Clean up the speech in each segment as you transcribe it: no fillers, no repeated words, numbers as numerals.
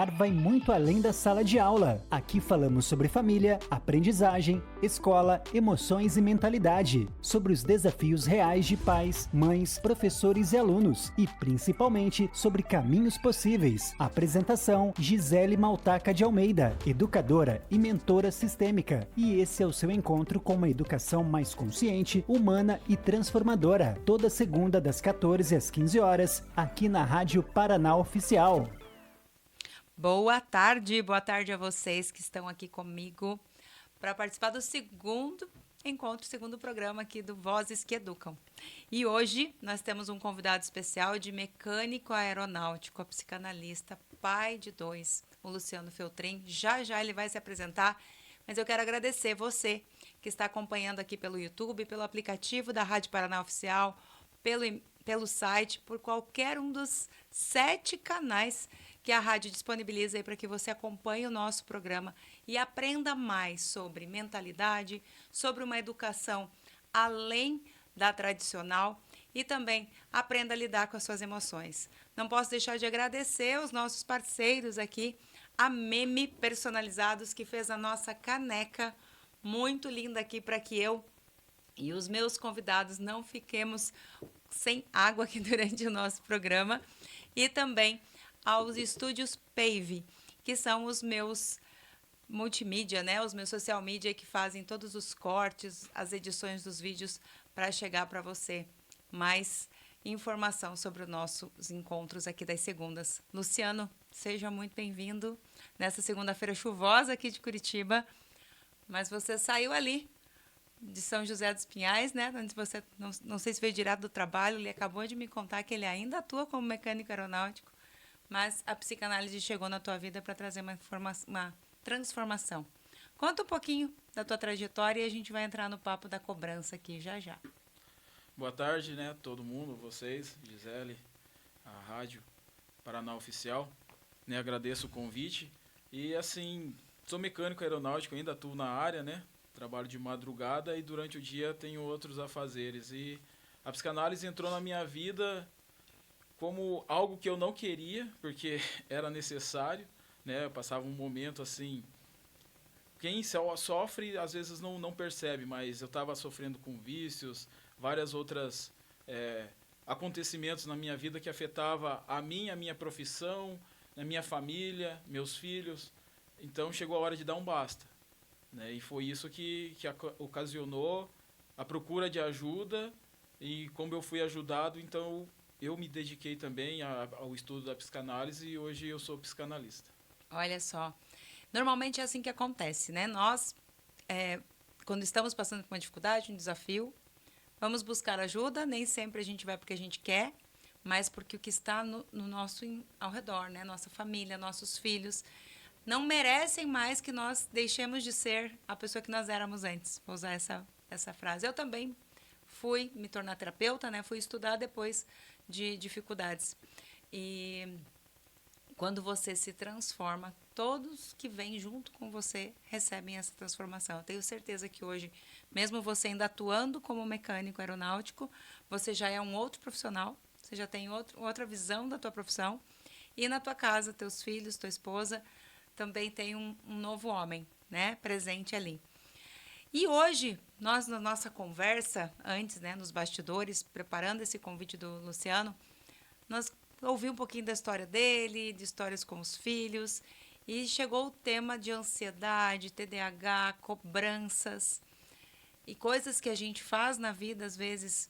Vai muito além da sala de aula. Aqui falamos sobre família, aprendizagem, escola, emoções e mentalidade, sobre os desafios reais de pais, mães, professores e alunos e, principalmente, sobre caminhos possíveis. Apresentação: Gisele Maltaca de Almeida, educadora e mentora sistêmica. E esse é o seu encontro com uma educação mais consciente, humana e transformadora. Toda segunda das 14 às 15 horas, aqui na Rádio Paraná Oficial. Boa tarde a vocês que estão aqui comigo para participar do segundo encontro, segundo programa aqui do Vozes que Educam. E hoje nós temos um convidado especial de mecânico aeronáutico, a psicanalista, pai de 2, o Luciano Feltrin. Já ele vai se apresentar, mas eu quero agradecer você que está acompanhando aqui pelo YouTube, pelo aplicativo da Rádio Paraná Oficial, pelo site, por qualquer um dos 7 canais que a rádio disponibiliza aí para que você acompanhe o nosso programa e aprenda mais sobre mentalidade, sobre uma educação além da tradicional e também aprenda a lidar com as suas emoções. Não posso deixar de agradecer os nossos parceiros aqui, a Meme Personalizados, que fez a nossa caneca muito linda aqui para que eu e os meus convidados não fiquemos sem água aqui durante o nosso programa, e também aos estúdios Pave, que são os meus multimídia, né? Os meus social media que fazem todos os cortes, as edições dos vídeos para chegar para você mais informação sobre os nossos encontros aqui das segundas. Luciano, seja muito bem-vindo nessa segunda-feira chuvosa aqui de Curitiba, mas você saiu ali de São José dos Pinhais, né? Onde você, não sei se veio direto do trabalho, ele acabou de me contar que ele ainda atua como mecânico aeronáutico, mas a psicanálise chegou na tua vida para trazer uma transformação. Conta um pouquinho da tua trajetória e a gente vai entrar no papo da cobrança aqui já. Boa tarde, né, todo mundo, vocês, Gisele, a Rádio Paraná Oficial, né, agradeço o convite e, assim, sou mecânico aeronáutico, ainda atuo na área, né, trabalho de madrugada e durante o dia tenho outros afazeres e a psicanálise entrou na minha vida como algo que eu não queria, porque era necessário, né? Eu passava um momento assim, quem sofre às vezes não percebe, mas eu estava sofrendo com vícios, várias outras acontecimentos na minha vida que afetava a minha profissão, a minha família, meus filhos. Então chegou a hora de dar um basta, né? E foi isso que ocasionou a procura de ajuda e como eu fui ajudado, então eu me dediquei também ao estudo da psicanálise e hoje eu sou psicanalista. Olha só, normalmente é assim que acontece, né? Nós, quando estamos passando por uma dificuldade, um desafio, vamos buscar ajuda, nem sempre a gente vai porque a gente quer, mas porque o que está no nosso ao redor, né? Nossa família, nossos filhos, não merecem mais que nós deixemos de ser a pessoa que nós éramos antes. Vou usar essa frase. Eu também fui me tornar terapeuta, né? Fui estudar depois de dificuldades. E quando você se transforma, todos que vêm junto com você recebem essa transformação. Eu tenho certeza que hoje, mesmo você ainda atuando como mecânico aeronáutico, você já é um outro profissional, você já tem outra visão da tua profissão. E na tua casa, teus filhos, tua esposa, também tem um novo homem, né, presente ali. E hoje, nós na nossa conversa, antes, né, nos bastidores, preparando esse convite do Luciano, nós ouvimos um pouquinho da história dele, de histórias com os filhos, e chegou o tema de ansiedade, TDAH, cobranças, e coisas que a gente faz na vida, às vezes,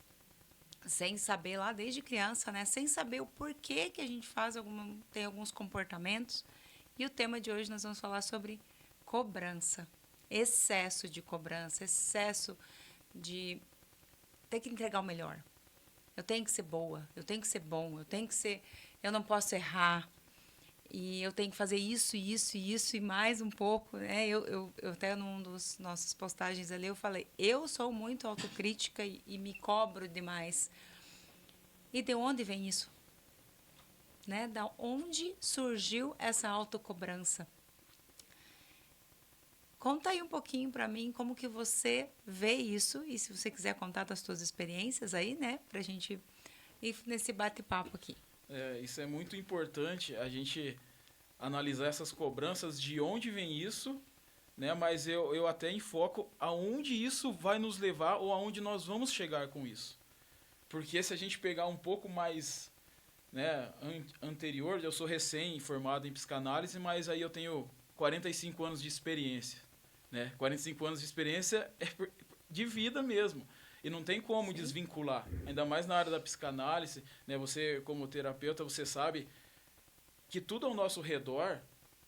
sem saber lá desde criança, né, sem saber o porquê que a gente tem alguns comportamentos. E o tema de hoje nós vamos falar sobre cobrança. Excesso de cobrança, excesso de ter que entregar o melhor. Eu tenho que ser boa, eu tenho que ser bom, eu não posso errar. E eu tenho que fazer isso e mais um pouco, né? Eu até num dos nossos postagens ali eu falei, eu sou muito autocrítica e me cobro demais. E de onde vem isso? Né? Da onde surgiu essa autocobrança? Conta aí um pouquinho para mim como que você vê isso e se você quiser contar das suas experiências aí, né, pra gente ir nesse bate-papo aqui. Isso é muito importante, a gente analisar essas cobranças, de onde vem isso, né? Mas eu até enfoco aonde isso vai nos levar ou aonde nós vamos chegar com isso. Porque se a gente pegar um pouco mais, né, anterior, eu sou recém-formado em psicanálise, mas aí eu tenho 45 anos de experiência, né? 45 anos de experiência de vida mesmo. E não tem como desvincular, ainda mais na área da psicanálise, né? Você, como terapeuta, você sabe que tudo ao nosso redor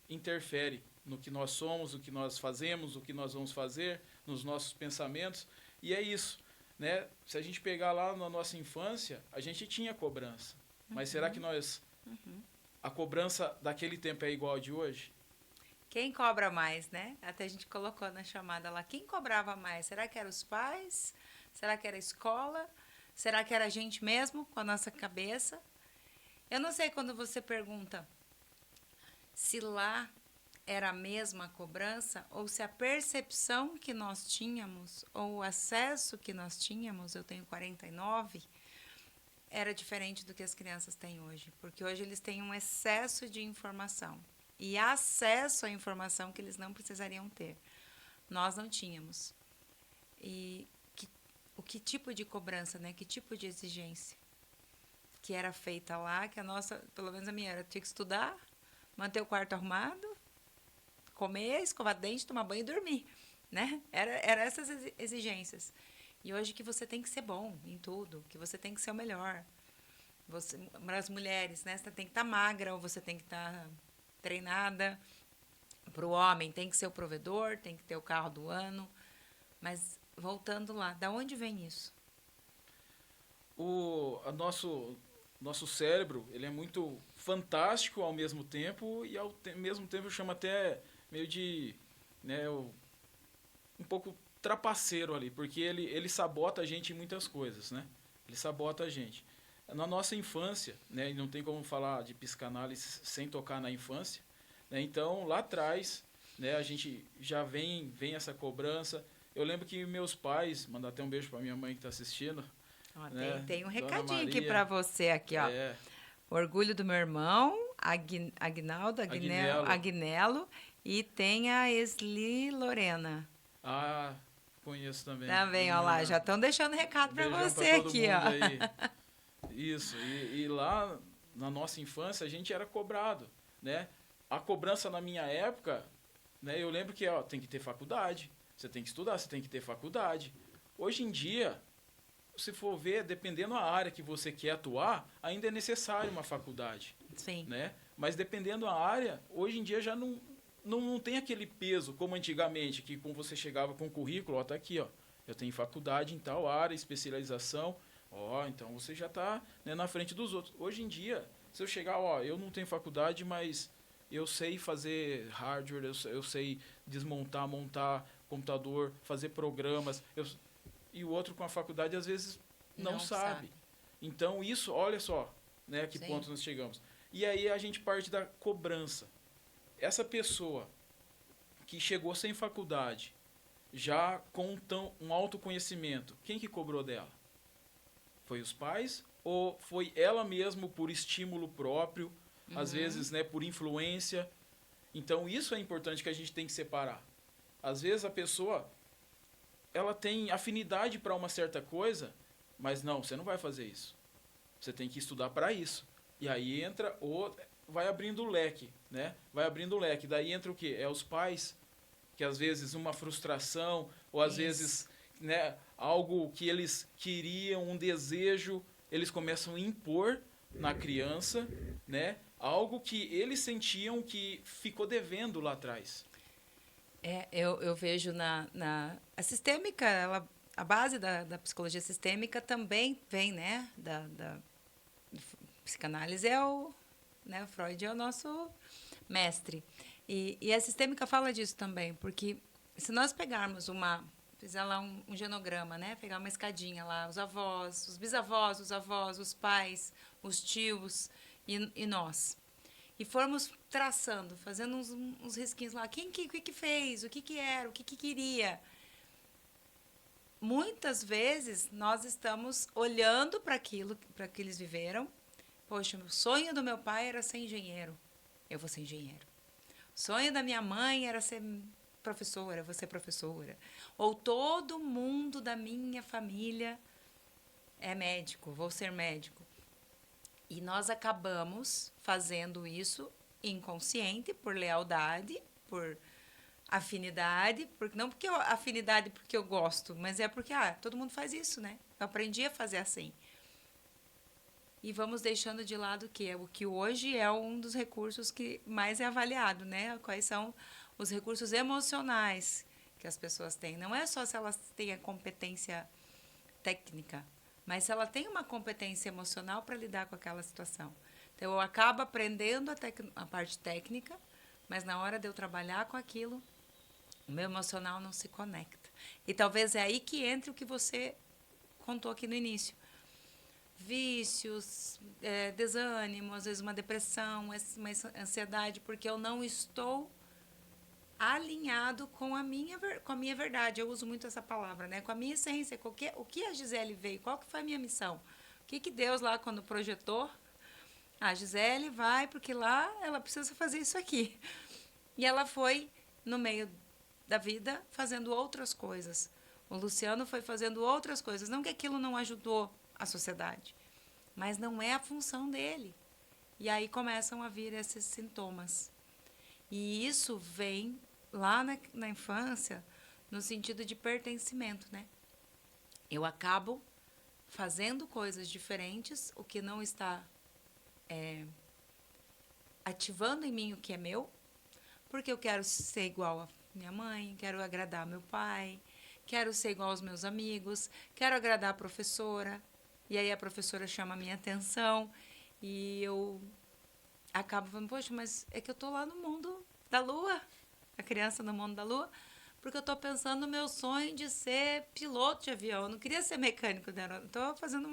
interfere no que nós somos, o que nós fazemos, o que nós vamos fazer, nos nossos pensamentos. E é isso, né? Se a gente pegar lá na nossa infância, a gente tinha cobrança. Mas será que a cobrança daquele tempo é igual a de hoje? Quem cobra mais, né? Até a gente colocou na chamada lá. Quem cobrava mais? Será que eram os pais? Será que era a escola? Será que era a gente mesmo, com a nossa cabeça? Eu não sei quando você pergunta se lá era a mesma cobrança ou se a percepção que nós tínhamos ou o acesso que nós tínhamos, eu tenho 49, era diferente do que as crianças têm hoje. Porque hoje eles têm um excesso de informação e acesso à informação que eles não precisariam ter. Nós não tínhamos. E que tipo de cobrança, né? Que tipo de exigência que era feita lá, que a nossa, pelo menos a minha, era tinha que estudar, manter o quarto arrumado, comer, escovar dente, tomar banho e dormir, né? Era essas exigências. E hoje que você tem que ser bom em tudo, que você tem que ser o melhor. Você, as mulheres, né? Você tem que estar magra ou você tem que estar treinada. Para o homem tem que ser o provedor, tem que ter o carro do ano. Mas voltando lá, da onde vem isso? Nosso cérebro, ele é muito fantástico ao mesmo tempo e ao mesmo tempo eu chamo até meio de, né, um pouco trapaceiro ali, porque ele sabota a gente em muitas coisas, né? Ele sabota a gente. Na nossa infância, né, e não tem como falar de psicanálise sem tocar na infância, né? Então, lá atrás, né, a gente já vem essa cobrança. Eu lembro que meus pais, mandar até um beijo para minha mãe que está assistindo. Ó, Né? tem um Dona recadinho Maria, aqui para você aqui, ó. É, Orgulho do meu irmão, Agnaldo, Agnello, e tem a Esli Lorena. ah, conheço também. Também, ó lá, já estão deixando recado para Beijão você pra todo aqui, mundo ó. aí. Isso, e lá na nossa infância a gente era cobrado, né? A cobrança na minha época, né, eu lembro que tem que ter faculdade, você tem que estudar, você tem que ter faculdade. Hoje em dia, se for ver, dependendo da área que você quer atuar, ainda é necessário uma faculdade. Sim. Né? Mas dependendo da área, hoje em dia já não tem aquele peso como antigamente, que quando você chegava com o currículo, ó, tá aqui, ó, eu tenho faculdade em tal área, especialização, ó, então você já está, né, na frente dos outros. Hoje em dia, se eu chegar, ó, eu não tenho faculdade, mas eu sei fazer hardware, eu sei desmontar, montar computador, fazer programas, e o outro com a faculdade às vezes não sabe. Então isso, olha só, né, que ponto nós chegamos. E aí a gente parte da cobrança. Essa pessoa que chegou sem faculdade, já com um autoconhecimento, quem que cobrou dela? Foi os pais ou foi ela mesma por estímulo próprio, às vezes, né, por influência? Então isso é importante que a gente tem que separar. Às vezes a pessoa ela tem afinidade para uma certa coisa, mas não, você não vai fazer isso. Você tem que estudar para isso. E aí entra vai abrindo o leque, né? Vai abrindo o leque. Daí entra o quê? É os pais, que às vezes uma frustração, ou às vezes, né, algo que eles queriam, um desejo, eles começam a impor na criança, né? Algo que eles sentiam que ficou devendo lá atrás. Eu vejo a sistêmica, a base da psicologia sistêmica também vem, né, da psicanálise né, Freud é o nosso mestre. E a sistêmica fala disso também, porque se nós pegarmos fizer lá um genograma, né, pegar uma escadinha lá, os avós, os bisavós, os avós, os pais, os tios e nós, e formos traçando, fazendo uns risquinhos lá, o que fez, o que era, o que queria. Muitas vezes nós estamos olhando para aquilo que eles viveram. Poxa, o sonho do meu pai era ser engenheiro. eu vou ser engenheiro. O sonho da minha mãe era ser professora, eu vou ser professora. Ou todo mundo da minha família é médico, vou ser médico. E nós acabamos fazendo isso inconsciente, por lealdade, por afinidade, não porque afinidade porque eu gosto, mas é porque todo mundo faz isso, né? Eu aprendi a fazer assim. E vamos deixando de lado o que hoje é um dos recursos que mais é avaliado, né? Quais são os recursos emocionais que as pessoas têm. Não é só se elas têm a competência técnica, mas se ela tem uma competência emocional para lidar com aquela situação. Então, eu acabo aprendendo a parte técnica, mas na hora de eu trabalhar com aquilo, o meu emocional não se conecta. E talvez é aí que entre o que você contou aqui no início. Vícios, desânimo, às vezes uma depressão, uma ansiedade, porque eu não estou alinhado com a minha verdade. Eu uso muito essa palavra, né? Com a minha essência. O que a Gisele veio? Qual que foi a minha missão? O que Deus lá, quando projetou? A Gisele vai, porque lá ela precisa fazer isso aqui. E ela foi, no meio da vida, fazendo outras coisas. O Luciano foi fazendo outras coisas. Não que aquilo não ajudou a sociedade, mas não é a função dele. E aí começam a vir esses sintomas. E isso vem lá na infância, no sentido de pertencimento, né? Eu acabo fazendo coisas diferentes, o que não está ativando em mim o que é meu, porque eu quero ser igual a minha mãe, quero agradar meu pai, quero ser igual aos meus amigos, quero agradar a professora, e aí a professora chama a minha atenção, e eu acabo falando, poxa, mas é que eu estou lá no mundo da lua, a criança no mundo da lua, porque eu estou pensando no meu sonho de ser piloto de avião. Eu não queria ser mecânico de aeronave, estou fazendo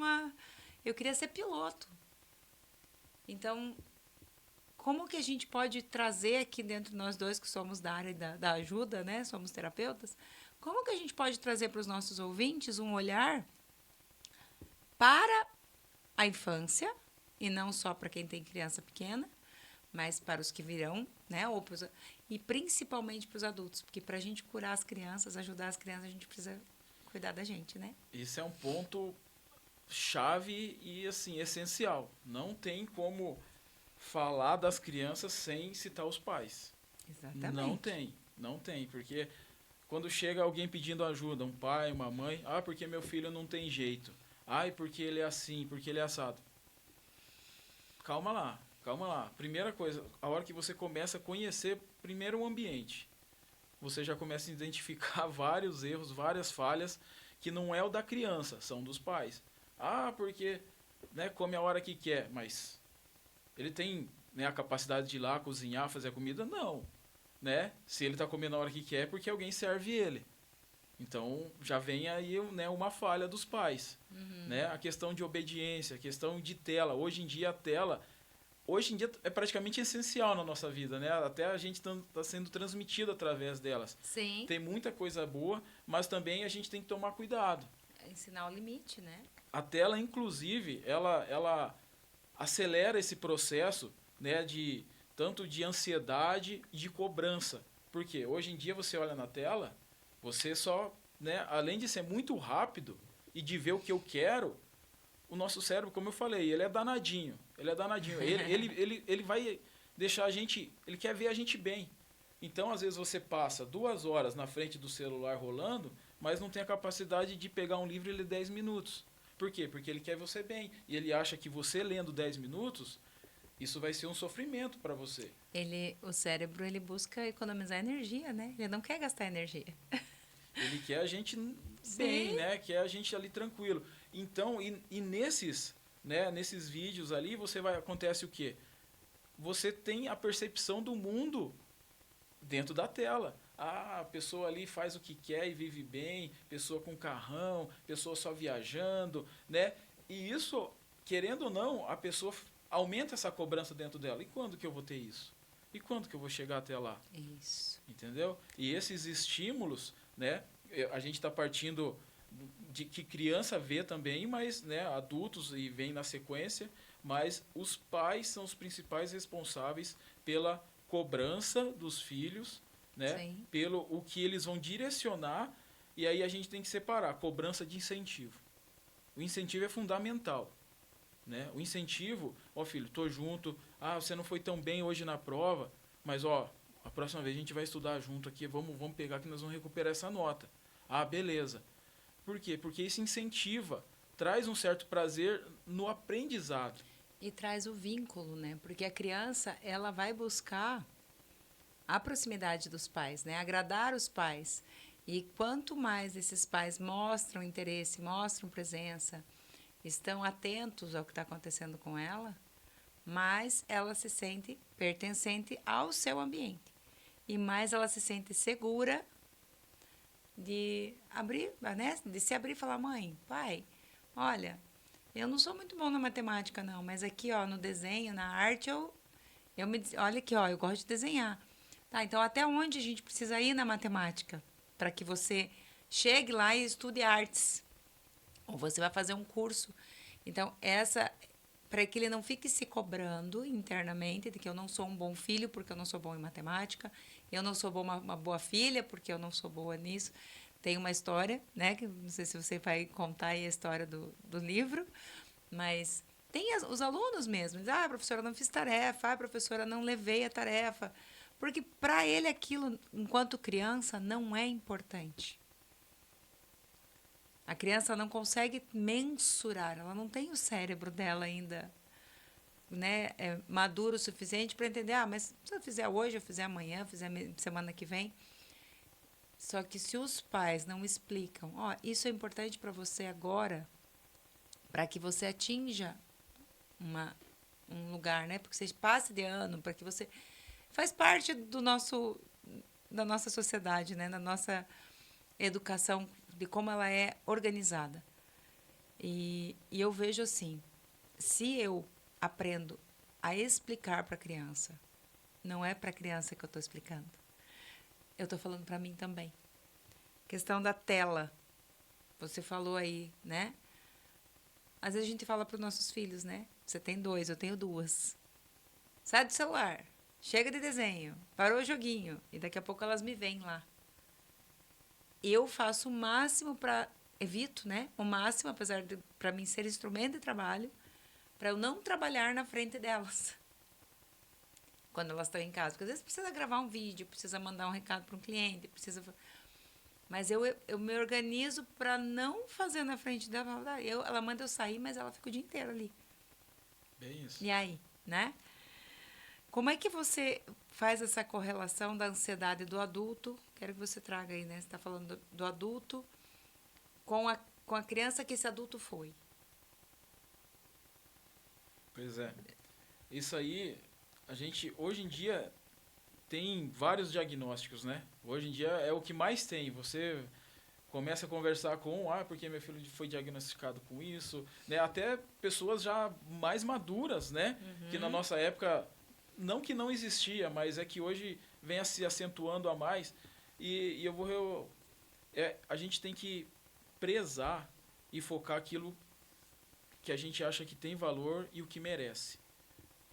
eu queria ser piloto. Então, como que a gente pode trazer aqui dentro de nós dois, que somos da área da ajuda, né? Somos terapeutas, como que a gente pode trazer para os nossos ouvintes um olhar para a infância, e não só para quem tem criança pequena, mas para os que virão, né? E principalmente para os adultos, porque para a gente curar as crianças, ajudar as crianças, a gente precisa cuidar da gente, né? Isso é um ponto chave e, assim, essencial. Não tem como falar das crianças sem citar os pais. Exatamente. Não tem, porque quando chega alguém pedindo ajuda, um pai, uma mãe, porque meu filho não tem jeito. Porque ele é assim, porque ele é assado. Calma lá. Primeira coisa, a hora que você começa a conhecer primeiro o ambiente, você já começa a identificar vários erros, várias falhas, que não é o da criança, são dos pais. Porque come a hora que quer, mas ele tem a capacidade de ir lá cozinhar, fazer a comida? Não. Se ele está comendo a hora que quer, é porque alguém serve ele. Então, já vem aí uma falha dos pais. Uhum. A questão de obediência, a questão de tela. Hoje em dia, a tela é praticamente essencial na nossa vida, né? Até a gente está sendo transmitido através delas. Sim. Tem muita coisa boa, mas também a gente tem que tomar cuidado. Ensinar o limite, né? A tela, inclusive, ela acelera esse processo, né, tanto de ansiedade e de cobrança. Por quê? Hoje em dia você olha na tela, você só, além de ser muito rápido e de ver o que eu quero, o nosso cérebro, como eu falei, ele é danadinho. Ele vai deixar a gente, ele quer ver a gente bem. Então, às vezes você passa 2 horas na frente do celular rolando, mas não tem a capacidade de pegar um livro e ler 10 minutos. Por quê? Porque ele quer você bem. E ele acha que você lendo 10 minutos, isso vai ser um sofrimento para você. O cérebro, ele busca economizar energia, né? Ele não quer gastar energia. Ele quer a gente bem, né? Quer a gente ali tranquilo. Então, e nesses vídeos ali, acontece o quê? Você tem a percepção do mundo dentro da tela. A pessoa ali faz o que quer e vive bem, pessoa com carrão, pessoa só viajando, né? E isso, querendo ou não, a pessoa aumenta essa cobrança dentro dela. E quando que eu vou ter isso? E quando que eu vou chegar até lá? Isso. Entendeu? E esses estímulos, né? A gente está partindo de que criança vê também, mas adultos e vem na sequência, mas os pais são os principais responsáveis pela cobrança dos filhos, né? Sim. Pelo o que eles vão direcionar, e aí a gente tem que separar cobrança de incentivo. O incentivo é fundamental, né? O incentivo, ó filho, tô junto, você não foi tão bem hoje na prova, mas ó, a próxima vez a gente vai estudar junto aqui, vamos pegar que nós vamos recuperar essa nota. Beleza. Por quê? Porque isso incentiva, traz um certo prazer no aprendizado. E traz o vínculo, né? Porque a criança, ela vai buscar a proximidade dos pais, né? Agradar os pais. E quanto mais esses pais mostram interesse, mostram presença, estão atentos ao que está acontecendo com ela, mais ela se sente pertencente ao seu ambiente. E mais ela se sente segura de abrir, né? De se abrir e falar, mãe, pai, olha, eu não sou muito bom na matemática, não, mas aqui, ó, no desenho, na arte, olha aqui, ó, eu gosto de desenhar. Tá, então até onde a gente precisa ir na matemática para que você chegue lá e estude artes? Ou você vai fazer um curso. Então, para que ele não fique se cobrando internamente de que eu não sou um bom filho porque eu não sou bom em matemática, eu não sou uma boa filha porque eu não sou boa nisso. Tem uma história, né, que não sei se você vai contar aí a história do livro, mas tem os alunos mesmo. Dizem, professora, não fiz tarefa, professora, não levei a tarefa. Porque para ele aquilo, enquanto criança, não é importante. A criança não consegue mensurar, ela não tem o cérebro dela ainda, né, maduro o suficiente para entender, mas se eu fizer hoje, eu fizer amanhã, eu fizer semana que vem. Só que se os pais não explicam, isso é importante para você agora, para que você atinja um lugar, né, porque você passe de ano, para que você faz parte da nossa sociedade, né, da nossa educação, de como ela é organizada. E eu vejo assim, se eu aprendo a explicar para a criança, não é para a criança que eu estou explicando, eu estou falando para mim também. Questão da tela, você falou aí, né? Às vezes a gente fala para os nossos filhos, né? Você tem 2, eu tenho 2. Sai do celular, chega de desenho, parou o joguinho, e daqui a pouco elas me veem lá. Eu faço o máximo evito, né? O máximo, apesar de para mim ser instrumento de trabalho, para eu não trabalhar na frente delas. Quando elas estão em casa. Porque às vezes precisa gravar um vídeo, precisa mandar um recado para um cliente, Mas eu me organizo para não fazer na frente dela. Ela manda eu sair, mas ela fica o dia inteiro ali. Bem isso. E aí, né? Como é que você faz essa correlação da ansiedade do adulto? Quero que você traga aí, né? Você está falando do adulto com a criança que esse adulto foi. Pois é. Isso aí, a gente, hoje em dia, tem vários diagnósticos, né? Hoje em dia é o que mais tem. Você começa a conversar com, porque meu filho foi diagnosticado com isso, né? Até pessoas já mais maduras, né? Uhum. Que na nossa época, não que não existia, mas é que hoje vem se acentuando a mais. E a gente tem que prezar e focar aquilo que a gente acha que tem valor e o que merece.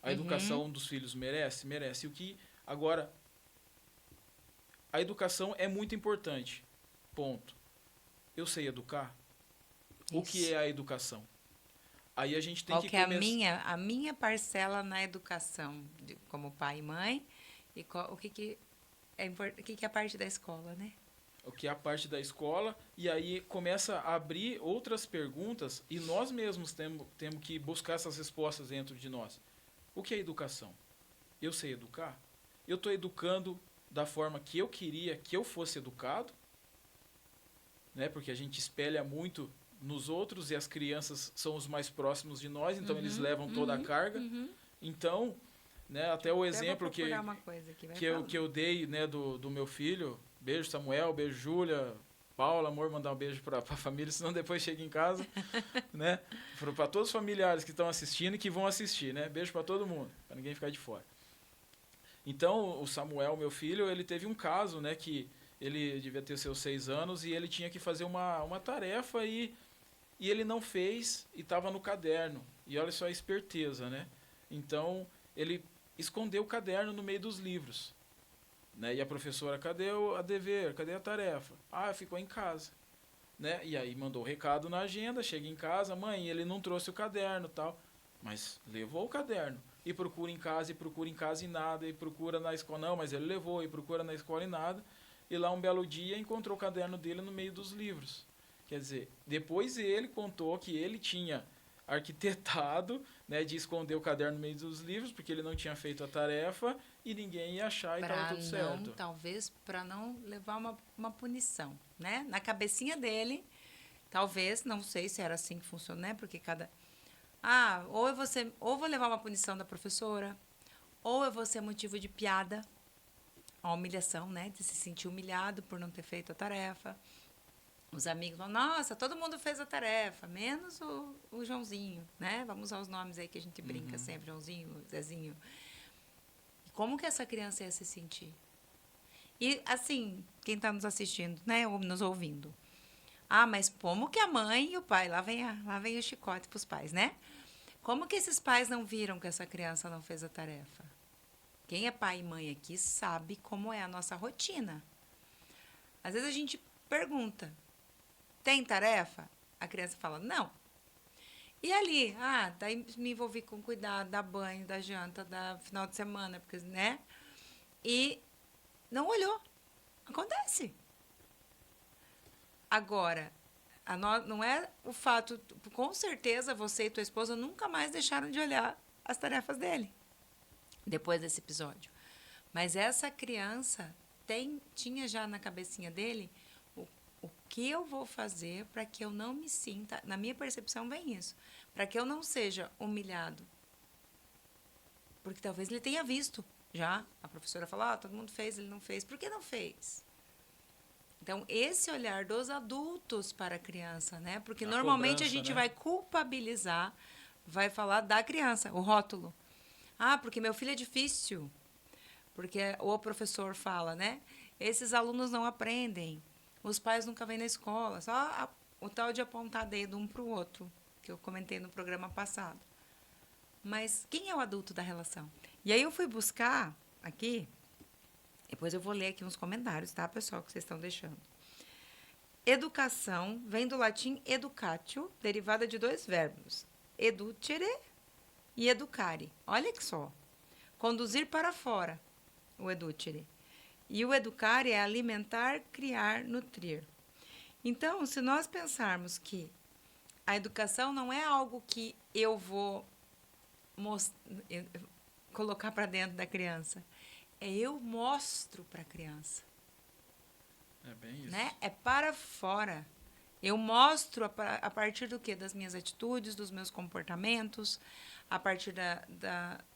A educação dos filhos merece? Merece. Agora, a educação é muito importante. Ponto. Eu sei educar? Isso. O que é a educação? Aí a gente tem que começar... Qual que é a minha parcela na educação, como pai e mãe, e o que é a parte da escola, né? O que é a parte da escola, e aí começa a abrir outras perguntas, e nós mesmos temos que buscar essas respostas dentro de nós. O que é educação? Eu sei educar? Eu estou educando da forma que eu queria que eu fosse educado, né? Porque a gente espelha muito nos outros e as crianças são os mais próximos de nós, então eles levam toda a carga. Então, né, até o exemplo que eu dei, né, do meu filho, beijo Samuel, beijo Júlia, Paula, amor, mandar um beijo para a família, senão depois chega em casa, né? Para todos os familiares que estão assistindo e que vão assistir, né? Beijo para todo mundo, para ninguém ficar de fora. Então, o Samuel, meu filho, ele teve um caso, né, que ele devia ter seus 6 anos e ele tinha que fazer uma tarefa e ele não fez e estava no caderno. E olha só a esperteza, né? Então, ele escondeu o caderno no meio dos livros. Né? E a professora, cadê a dever? Cadê a tarefa? Ah, ficou em casa. Né? E aí mandou o recado na agenda, chega em casa, mãe, ele não trouxe o caderno, tal. Mas levou o caderno. E procura em casa e nada, e procura na escola, não, mas ele levou, e procura na escola e nada. E lá um belo dia encontrou o caderno dele no meio dos livros. Quer dizer, depois ele contou que ele tinha arquitetado, né, de esconder o caderno no meio dos livros, porque ele não tinha feito a tarefa e ninguém ia achar e estava tudo certo. Talvez para não levar uma punição, né? Na cabecinha dele, talvez, não sei se era assim que funciona, né? Porque cada... ou vou levar uma punição da professora, ou eu vou ser motivo de piada, a humilhação, né? De se sentir humilhado por não ter feito a tarefa. Os amigos vão, nossa, todo mundo fez a tarefa, menos o Joãozinho, né? Vamos usar os nomes aí que a gente brinca sempre, Joãozinho, Zezinho. E como que essa criança ia se sentir? E, assim, quem está nos assistindo, né? Ou nos ouvindo. Ah, mas como que a mãe e o pai, lá vem o chicote para os pais, né? Como que esses pais não viram que essa criança não fez a tarefa? Quem é pai e mãe aqui sabe como é a nossa rotina. Às vezes a gente pergunta, tem tarefa? A criança fala, não. E ali, daí me envolvi com cuidado, dar banho, dar janta, dar final de semana, porque, né? E não olhou. Acontece. Agora, não é o fato, com certeza você e tua esposa nunca mais deixaram de olhar as tarefas dele, depois desse episódio. Mas essa criança tinha já na cabecinha dele o que eu vou fazer para que eu não me sinta, na minha percepção vem isso, para que eu não seja humilhado. Porque talvez ele tenha visto já, a professora falou, todo mundo fez, ele não fez, por que não fez? Então, esse olhar dos adultos para a criança, né? Porque normalmente a gente vai culpabilizar, vai falar da criança, o rótulo. Porque meu filho é difícil. Porque o professor fala, né? Esses alunos não aprendem. Os pais nunca vêm na escola. Só o tal de apontar dedo um para o outro, que eu comentei no programa passado. Mas quem é o adulto da relação? E aí eu fui buscar aqui, depois eu vou ler aqui uns comentários, tá, pessoal, que vocês estão deixando. Educação vem do latim educatio, derivada de 2 verbos, educere e educare. Olha que só. Conduzir para fora, o educere. E o educar é alimentar, criar, nutrir. Então, se nós pensarmos que a educação não é algo que eu vou colocar para dentro da criança, eu mostro para a criança. É bem isso. Né? É para fora. Eu mostro a partir do quê? Das minhas atitudes, dos meus comportamentos, a partir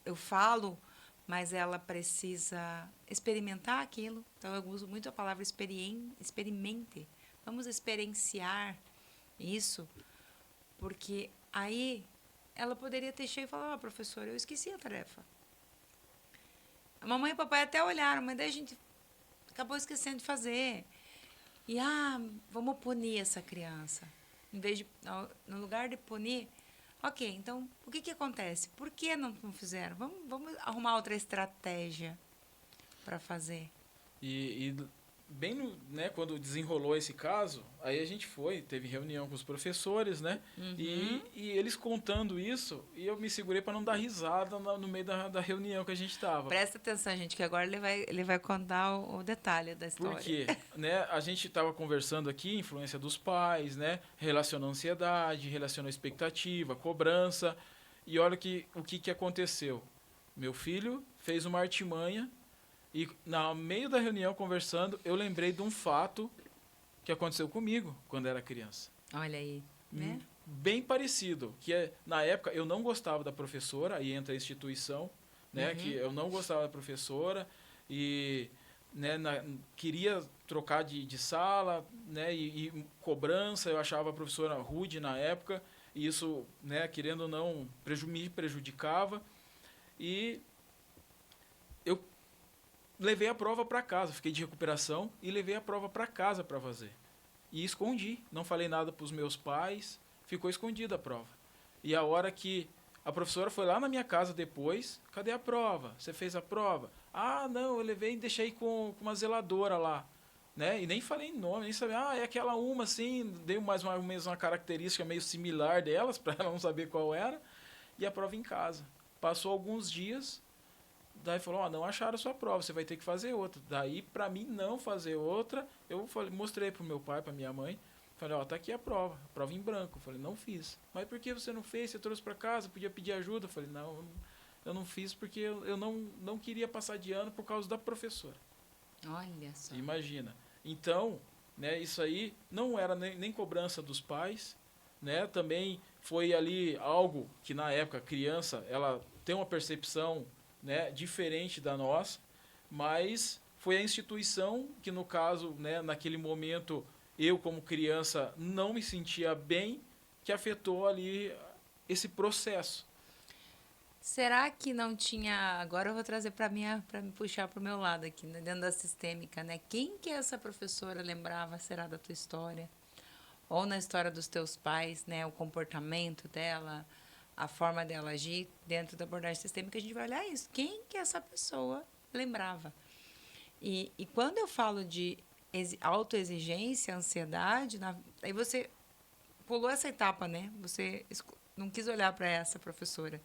eu falo, mas ela precisa experimentar aquilo. Então, eu uso muito a palavra experimente. Vamos experienciar isso, porque aí ela poderia ter chegado e falar, professora, eu esqueci a tarefa. A mamãe e o papai até olharam, mas daí a gente acabou esquecendo de fazer. E, vamos punir essa criança. Em vez de, no lugar de punir, ok, então, o que acontece? Por que não fizeram? Vamos arrumar outra estratégia para fazer. E bem, né, quando desenrolou esse caso, aí a gente teve reunião com os professores, né? E eles contando isso, e eu me segurei para não dar risada no meio da reunião que a gente estava. Presta atenção, gente, que agora ele vai contar o detalhe da história. Por quê? Né, a gente estava conversando aqui, influência dos pais, né? Relaciona a ansiedade, relaciona a expectativa, cobrança. E olha o que aconteceu. Meu filho fez uma artimanha. E no meio da reunião, conversando, eu lembrei de um fato que aconteceu comigo quando era criança. Olha aí, né? Bem parecido, que na época eu não gostava da professora, aí entra a instituição, né? Que eu não gostava da professora e né, queria trocar de sala, né? E cobrança, eu achava a professora rude na época, e isso, né, querendo ou não, me prejudicava. E eu levei a prova para casa, fiquei de recuperação e levei a prova para casa para fazer. E escondi, não falei nada para os meus pais, ficou escondida a prova. E a hora que A professora foi lá na minha casa depois, cadê a prova? Você fez a prova? Ah, não, eu levei e deixei com uma zeladora lá. Né? E nem falei nome, nem sabia, é aquela uma assim, dei mais ou menos uma característica meio similar delas, para ela não saber qual era, e a prova em casa. Passou alguns dias, daí falou, não acharam a sua prova, você vai ter que fazer outra. Daí, para mim não fazer outra, eu falei, mostrei pro meu pai, pra minha mãe, falei, tá aqui a prova em branco. Eu falei, não fiz. Mas por que você não fez? Você trouxe para casa, podia pedir ajuda? Eu falei, não, eu não fiz porque eu não queria passar de ano por causa da professora. Olha só. Imagina. Então, né, isso aí não era nem cobrança dos pais, né? Também foi ali algo que na época a criança, ela tem uma percepção, né, diferente da nossa, mas foi a instituição que no caso, né, naquele momento eu como criança não me sentia bem, que afetou ali esse processo. Será que não tinha... Agora eu vou trazer para me puxar para o meu lado aqui, né, dentro da sistêmica, né? Quem que essa professora lembrava, será, da tua história? Ou na história dos teus pais, né? O comportamento dela, a forma dela agir dentro da abordagem sistêmica, a gente vai olhar isso. Quem que essa pessoa lembrava? E quando eu falo de autoexigência, ansiedade, aí você pulou essa etapa, né? Você não quis olhar para essa professora.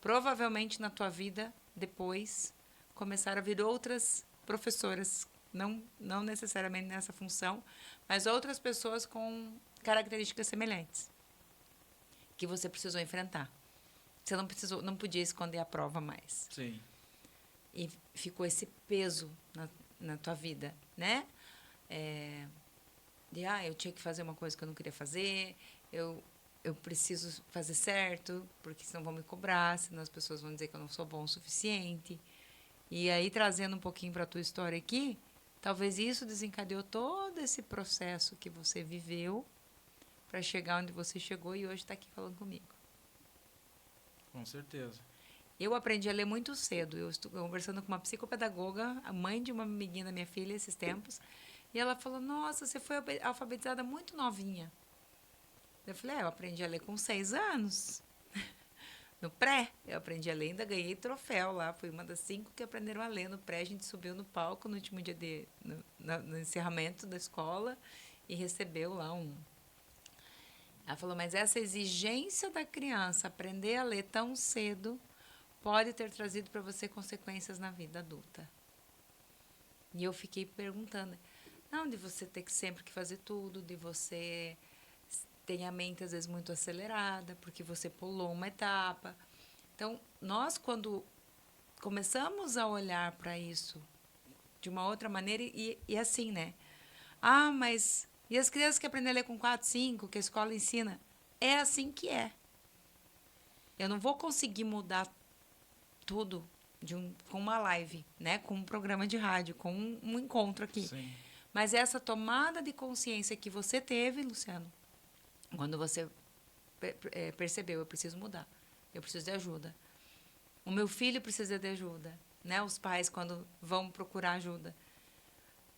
Provavelmente na tua vida, depois, começaram a vir outras professoras, não necessariamente nessa função, mas outras pessoas com características semelhantes, que você precisou enfrentar. Você não podia esconder a prova mais. Sim. E ficou esse peso na tua vida, né? Eu tinha que fazer uma coisa que eu não queria fazer, eu preciso fazer certo, porque senão vão me cobrar, senão as pessoas vão dizer que eu não sou bom o suficiente. E aí, trazendo um pouquinho para a tua história aqui, talvez isso desencadeou todo esse processo que você viveu para chegar onde você chegou e hoje está aqui falando comigo. Com certeza. Eu aprendi a ler muito cedo. Eu estou conversando com uma psicopedagoga, a mãe de uma amiguinha da minha filha, esses tempos, e ela falou, nossa, você foi alfabetizada muito novinha. Eu falei, eu aprendi a ler com 6 anos. No pré, eu aprendi a ler, ainda ganhei troféu lá. Fui uma das 5 que aprenderam a ler no pré. A gente subiu no palco no último dia no encerramento da escola e recebeu lá um... Ela falou, mas essa exigência da criança aprender a ler tão cedo pode ter trazido para você consequências na vida adulta. E eu fiquei perguntando, não, de você ter que sempre que fazer tudo, de você... tem a mente, às vezes, muito acelerada, porque você pulou uma etapa. Então, nós, quando começamos a olhar para isso de uma outra maneira, e assim, né? Mas... E as crianças que aprendem a ler com 4, 5, que a escola ensina? É assim que é. Eu não vou conseguir mudar tudo com uma live, né? Com um programa de rádio, com um encontro aqui. Sim. Mas essa tomada de consciência que você teve, Luciano, quando você percebeu, eu preciso mudar, eu preciso de ajuda. O meu filho precisa de ajuda, né? Os pais, quando vão procurar ajuda.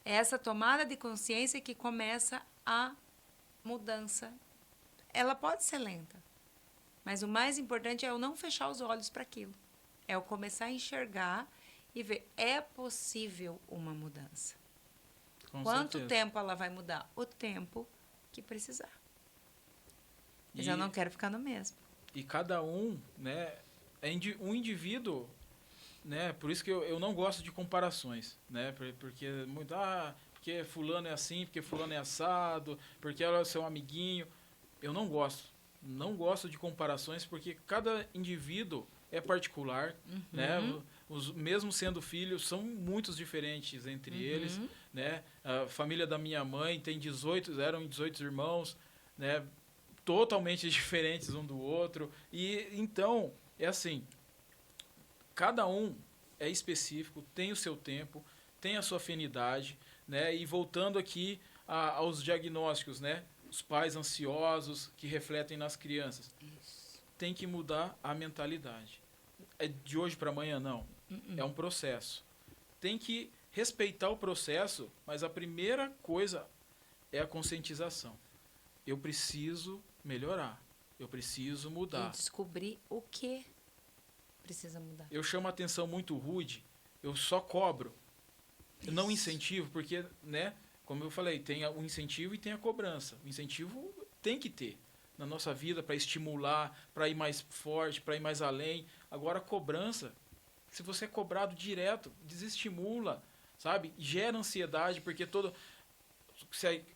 É essa tomada de consciência que começa a mudança. Ela pode ser lenta, mas o mais importante é eu não fechar os olhos para aquilo. É eu começar a enxergar e ver, é possível uma mudança. Quanto tempo ela vai mudar? O tempo que precisar. Mas eu não quero ficar no mesmo. E cada um, né, é um indivíduo, né, por isso que eu não gosto de comparações, né, porque muito, porque fulano é assim, porque fulano é assado, porque ela é seu amiguinho. Eu não gosto de comparações, porque cada indivíduo é particular, né, mesmo sendo filhos, são muitos diferentes entre eles, né, a família da minha mãe eram 18 irmãos, né, totalmente diferentes um do outro. E então, é assim, cada um é específico, tem o seu tempo, tem a sua afinidade, né? E voltando aqui aos diagnósticos, né? Os pais ansiosos que refletem nas crianças. Isso. Tem que mudar a mentalidade. É de hoje para amanhã, não. É um processo. Tem que respeitar o processo, mas a primeira coisa é a conscientização. Eu preciso melhorar. eu preciso mudar. E descobrir o que precisa mudar. Eu chamo a atenção muito rude, eu só cobro. Eu não incentivo, porque, né, como eu falei, tem o incentivo e tem a cobrança. O incentivo tem que ter na nossa vida para estimular, para ir mais forte, para ir mais além. Agora, a cobrança, se você é cobrado direto, desestimula, sabe? Gera ansiedade, porque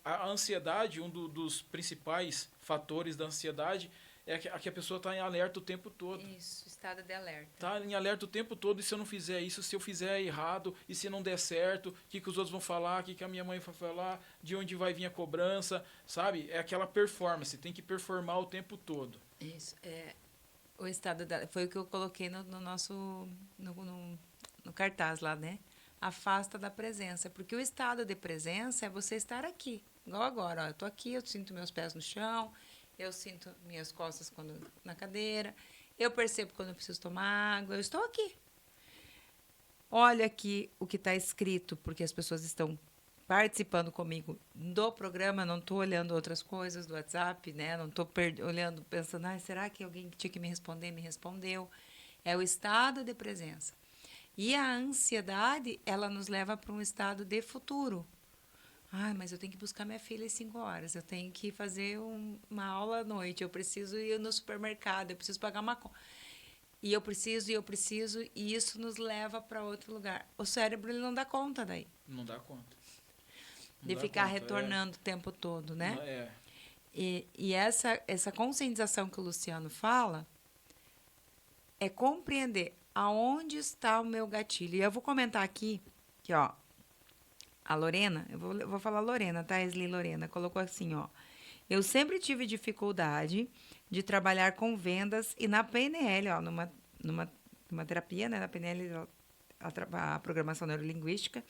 a ansiedade, dos principais fatores da ansiedade é que a pessoa está em alerta o tempo todo. Isso, estado de alerta. Está em alerta o tempo todo, e se eu não fizer isso, se eu fizer errado, e se não der certo, o que os outros vão falar, o que a minha mãe vai falar, de onde vai vir a cobrança, sabe? É aquela performance, tem que performar o tempo todo. Isso, o estado foi o que eu coloquei no nosso, no cartaz lá, né? Afasta da presença, porque o estado de presença é você estar aqui, igual agora, ó, eu tô aqui, eu sinto meus pés no chão, eu sinto minhas costas na cadeira, eu percebo quando eu preciso tomar água, eu estou aqui. Olha aqui o que está escrito, porque as pessoas estão participando comigo do programa, não estou olhando outras coisas do WhatsApp, né? Não estou olhando, pensando, será que alguém que tinha que me responder me respondeu? É o estado de presença. E a ansiedade, ela nos leva para um estado de futuro. Mas eu tenho que buscar minha filha às 5 horas, eu tenho que fazer uma aula à noite, eu preciso ir no supermercado, eu preciso pagar uma conta. E eu preciso, e isso nos leva para outro lugar. O cérebro, ele não dá conta daí. Não dá conta. De ficar retornando o tempo todo, né? É. E essa conscientização que o Luciano fala é compreender aonde está o meu gatilho. E eu vou comentar aqui, que, ó, a Lorena, eu vou falar Lorena, tá? Esli Lorena, colocou assim, ó. Eu sempre tive dificuldade de trabalhar com vendas e na PNL, ó, numa terapia, né? Na PNL, a programação neurolinguística,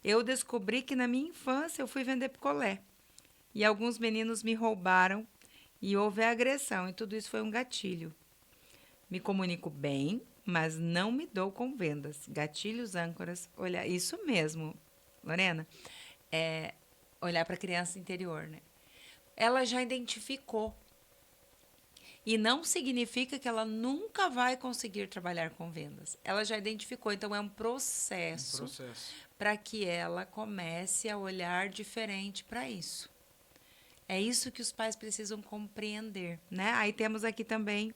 eu descobri que na minha infância eu fui vender picolé. E alguns meninos me roubaram e houve agressão. E tudo isso foi um gatilho. Me comunico bem, mas não me dou com vendas. Gatilhos, âncoras, olhar. Isso mesmo, Lorena, olhar para a criança interior, né? Ela já identificou. E não significa que ela nunca vai conseguir trabalhar com vendas. Ela já identificou, então é um processo. Para que ela comece a olhar diferente para isso. É isso que os pais precisam compreender, né? Aí temos aqui também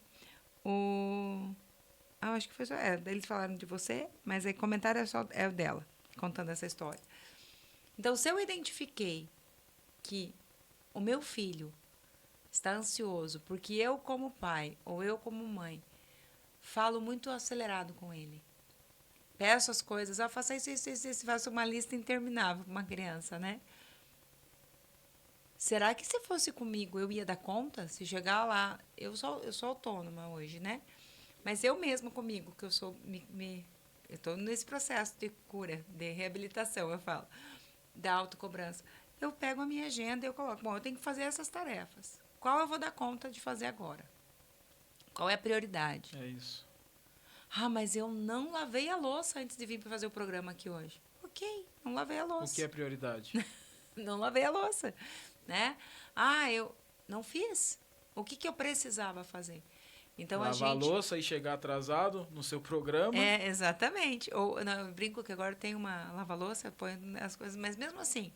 acho que foi só... eles falaram de você, mas aí o comentário é o dela, contando essa história. Então, se eu identifiquei que o meu filho está ansioso porque eu, como pai, ou eu, como mãe, falo muito acelerado com ele, peço as coisas, faça isso, faço uma lista interminável para uma criança, né? Será que se fosse comigo eu ia dar conta? Se chegar lá, eu sou autônoma hoje, né? Mas eu mesma comigo, que eu sou, eu estou nesse processo de cura, de reabilitação, eu falo, da autocobrança. Eu pego a minha agenda e eu coloco, eu tenho que fazer essas tarefas. Qual eu vou dar conta de fazer agora? Qual é a prioridade? É isso. Mas eu não lavei a louça antes de vir para fazer o programa aqui hoje. Ok, não lavei a louça. O que é prioridade? Não lavei a louça, né? Eu não fiz. O que eu precisava fazer? Então, lavar a louça e chegar atrasado no seu programa. Exatamente. Ou, eu brinco que agora tem uma lava-louça, põe as coisas, mas mesmo assim,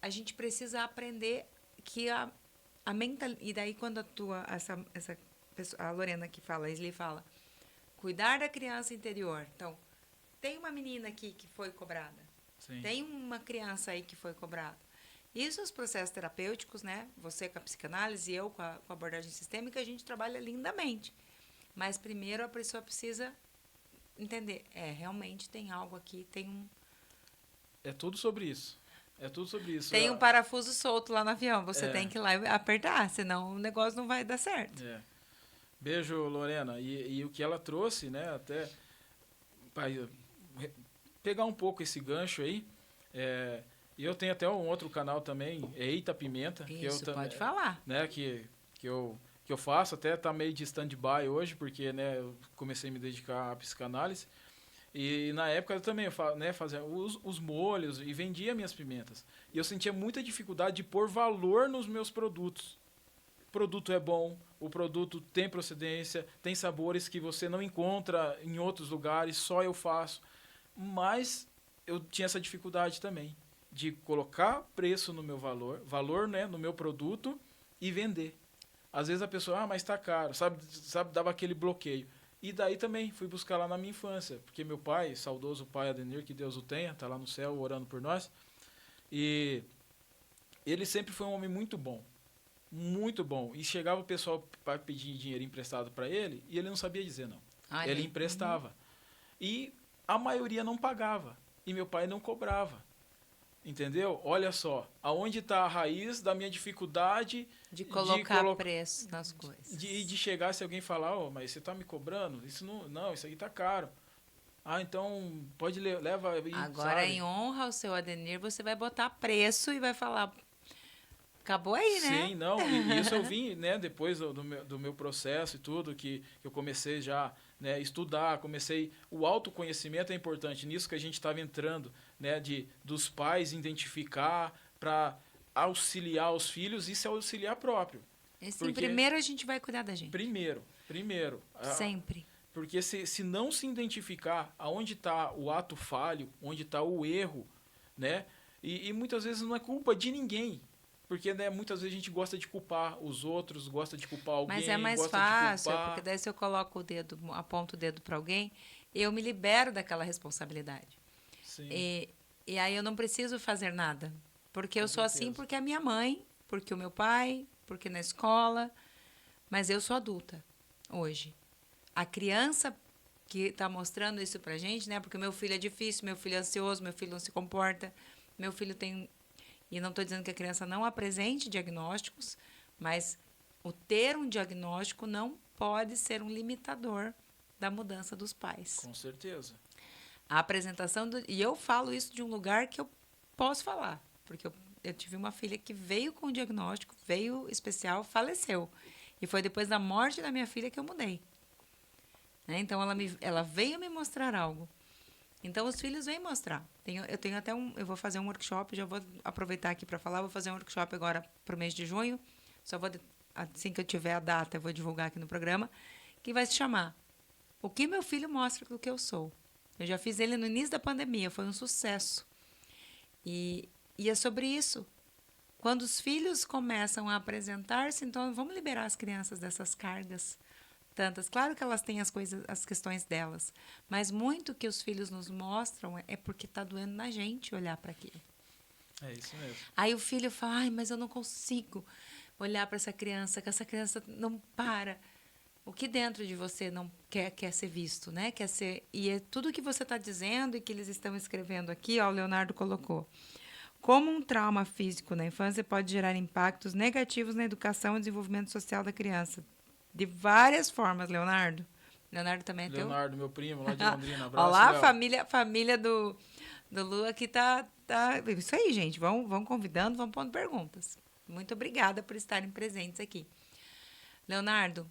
a gente precisa aprender que a mental... E daí, quando essa pessoa, a Lorena que fala, a Esli fala, cuidar da criança interior. Então, tem uma menina aqui que foi cobrada. Sim. Tem uma criança aí que foi cobrada. Isso, os processos terapêuticos, né? Você com a psicanálise e eu com a abordagem sistêmica, a gente trabalha lindamente. Mas primeiro a pessoa precisa entender, realmente tem algo aqui, É tudo sobre isso. É tudo sobre isso. Tem um parafuso solto lá no avião, você tem que ir lá e apertar, senão o negócio não vai dar certo. Beijo, Lorena. E o que ela trouxe, né? Até para pegar um pouco esse gancho aí, e eu tenho até um outro canal também, Eita Pimenta. Isso, que eu pode falar. Né, que eu faço, até tá meio de stand-by hoje, porque, né, eu comecei a me dedicar à psicanálise. E na época eu também fazia os molhos e vendia minhas pimentas. E eu sentia muita dificuldade de pôr valor nos meus produtos. o produto é bom, o produto tem procedência, tem sabores que você não encontra em outros lugares, só eu faço. Mas eu tinha essa dificuldade também de colocar preço no meu valor, né, no meu produto e vender. Às vezes a pessoa, mas está caro, sabe, dava aquele bloqueio. E daí também fui buscar lá na minha infância, porque meu pai, saudoso pai Adenir, que Deus o tenha, está lá no céu orando por nós, e ele sempre foi um homem muito bom, e chegava o pessoal para pedir dinheiro emprestado para ele, e ele não sabia dizer não. Olha. Ele emprestava. E a maioria não pagava, e meu pai não cobrava. Entendeu? Olha só, aonde está a raiz da minha dificuldade de colocar preço nas coisas. De chegar, se alguém falar, mas você está me cobrando? Isso não, isso aí está caro. Então pode leva aí. Agora, sabe? Em honra ao seu Adenir, você vai botar preço e vai falar, acabou aí, né? Sim, não, e isso eu vim, né, depois do meu processo e tudo, que eu comecei já, né, estudar, o autoconhecimento é importante, nisso que a gente estava entrando, né, dos pais identificar para auxiliar os filhos e se auxiliar próprio. Primeiro a gente vai cuidar da gente. Primeiro. Sempre. Porque se não se identificar aonde está o ato falho, onde está o erro, né, e muitas vezes não é culpa de ninguém. Porque, né, muitas vezes a gente gosta de culpar os outros, gosta de culpar alguém. Mas é mais fácil, porque daí se eu coloco o dedo, aponto o dedo para alguém, eu me libero daquela responsabilidade. Sim. E aí eu não preciso fazer nada. Porque eu sou assim porque é minha mãe, porque o meu pai, porque na escola. Mas eu sou adulta hoje. A criança que está mostrando isso pra gente, né? Porque meu filho é difícil, meu filho é ansioso, meu filho não se comporta, meu filho tem... E não estou dizendo que a criança não apresente diagnósticos, mas o ter um diagnóstico não pode ser um limitador da mudança dos pais. Com certeza. A apresentação... E eu falo isso de um lugar que eu posso falar, porque eu tive uma filha que veio com o diagnóstico, veio especial, faleceu. E foi depois da morte da minha filha que eu mudei. Né? Então, ela veio me mostrar algo. Então, os filhos vêm mostrar. Eu tenho até eu vou fazer um workshop, já vou aproveitar aqui para falar, vou fazer um workshop agora para o mês de junho, assim que eu tiver a data, eu vou divulgar aqui no programa, que vai se chamar O que meu filho mostra do que eu sou. Eu já fiz ele no início da pandemia, foi um sucesso. E é sobre isso. Quando os filhos começam a apresentar-se, então vamos liberar as crianças dessas cargas tantas. Claro que elas têm as questões delas, mas muito que os filhos nos mostram é porque está doendo na gente olhar para aquilo. É isso mesmo. Aí o filho fala, mas eu não consigo olhar para essa criança, que essa criança não para. O que dentro de você não quer ser visto, né? E é tudo que você está dizendo e que eles estão escrevendo aqui, ó, o Leonardo colocou. Como um trauma físico na infância pode gerar impactos negativos na educação e desenvolvimento social da criança. De várias formas, Leonardo. Leonardo também é Leonardo, meu primo, lá de Londrina. Abraço, olá, Léo. família do Lu aqui tá... Isso aí, gente. Vão convidando, vão pondo perguntas. Muito obrigada por estarem presentes aqui. Leonardo,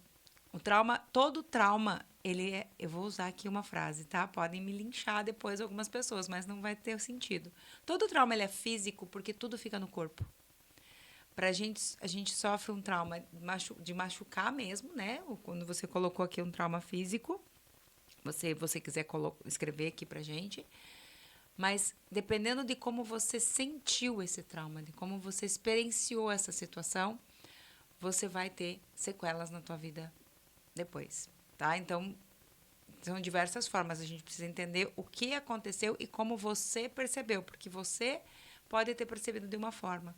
todo trauma, eu vou usar aqui uma frase, tá? Podem me linchar depois algumas pessoas, mas não vai ter sentido. Todo trauma ele é físico porque tudo fica no corpo. A gente sofre um trauma de machucar mesmo, né? Quando você colocou aqui um trauma físico, você quiser escrever aqui pra gente. Mas dependendo de como você sentiu esse trauma, de como você experienciou essa situação, você vai ter sequelas na tua vida depois, tá? Então, são diversas formas. A gente precisa entender o que aconteceu e como você percebeu, porque você pode ter percebido de uma forma.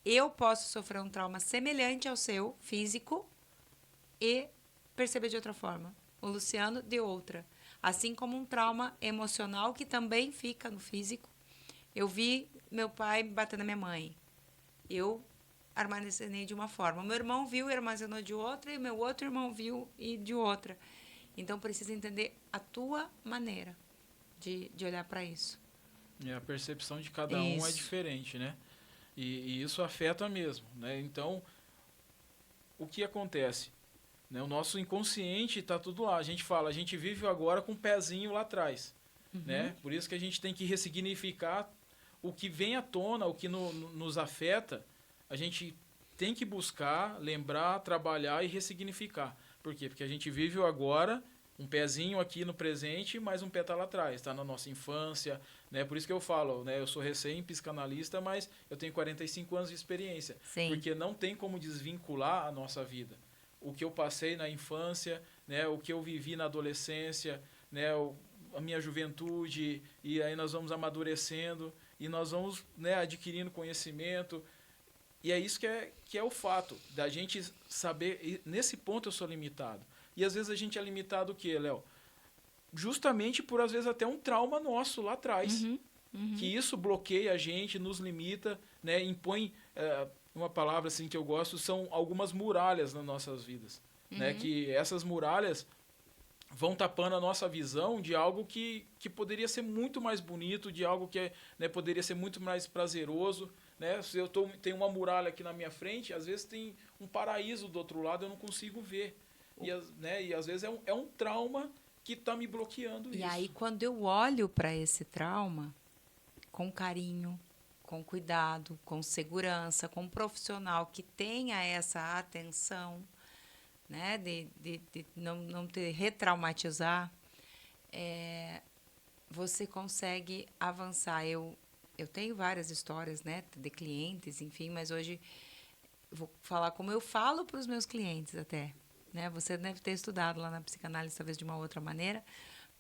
Eu posso sofrer um trauma semelhante ao seu, físico, e perceber de outra forma. O Luciano, de outra. Assim como um trauma emocional que também fica no físico. Eu vi meu pai bater na minha mãe. Eu armazenei de uma forma. Meu irmão viu e armazenou de outra, e meu outro irmão viu e de outra. Então, precisa entender a tua maneira de olhar para isso. E a percepção de cada um é diferente, né? E isso afeta mesmo, né? Então, o que acontece? Né? O nosso inconsciente está tudo lá. A gente vive agora com o pezinho lá atrás. Né? Por isso que a gente tem que ressignificar o que vem à tona, o que nos afeta. A gente tem que buscar, lembrar, trabalhar e ressignificar. Por quê? Porque a gente vive o agora, um pezinho aqui no presente, mas um pé está lá atrás, está na nossa infância, né? Por isso que eu falo, né? Eu sou recém-psicanalista, mas eu tenho 45 anos de experiência. Sim. Porque não tem como desvincular a nossa vida. O que eu passei na infância, né? O que eu vivi na adolescência, né? A minha juventude, e aí nós vamos amadurecendo, e nós vamos, né, adquirindo conhecimento. E é isso que é o fato, da gente saber, e nesse ponto eu sou limitado. E às vezes a gente é limitado o quê, Léo? Justamente por, às vezes, até um trauma nosso lá atrás. Que isso bloqueia a gente, nos limita, né? Impõe, uma palavra assim que eu gosto, são algumas muralhas nas nossas vidas. Né? Que essas muralhas vão tapando a nossa visão de algo que poderia ser muito mais bonito, de algo que, né, poderia ser muito mais prazeroso. Né? Se eu tenho uma muralha aqui na minha frente, às vezes tem um paraíso do outro lado, eu não consigo ver. E às vezes é um trauma que está me bloqueando isso. E aí, quando eu olho para esse trauma, com carinho, com cuidado, com segurança, com um profissional que tenha essa atenção, né, de não te retraumatizar, você consegue avançar. Eu tenho várias histórias, né, de clientes, enfim, mas hoje vou falar como eu falo para os meus clientes até. Né? Você deve ter estudado lá na psicanálise, talvez de uma outra maneira,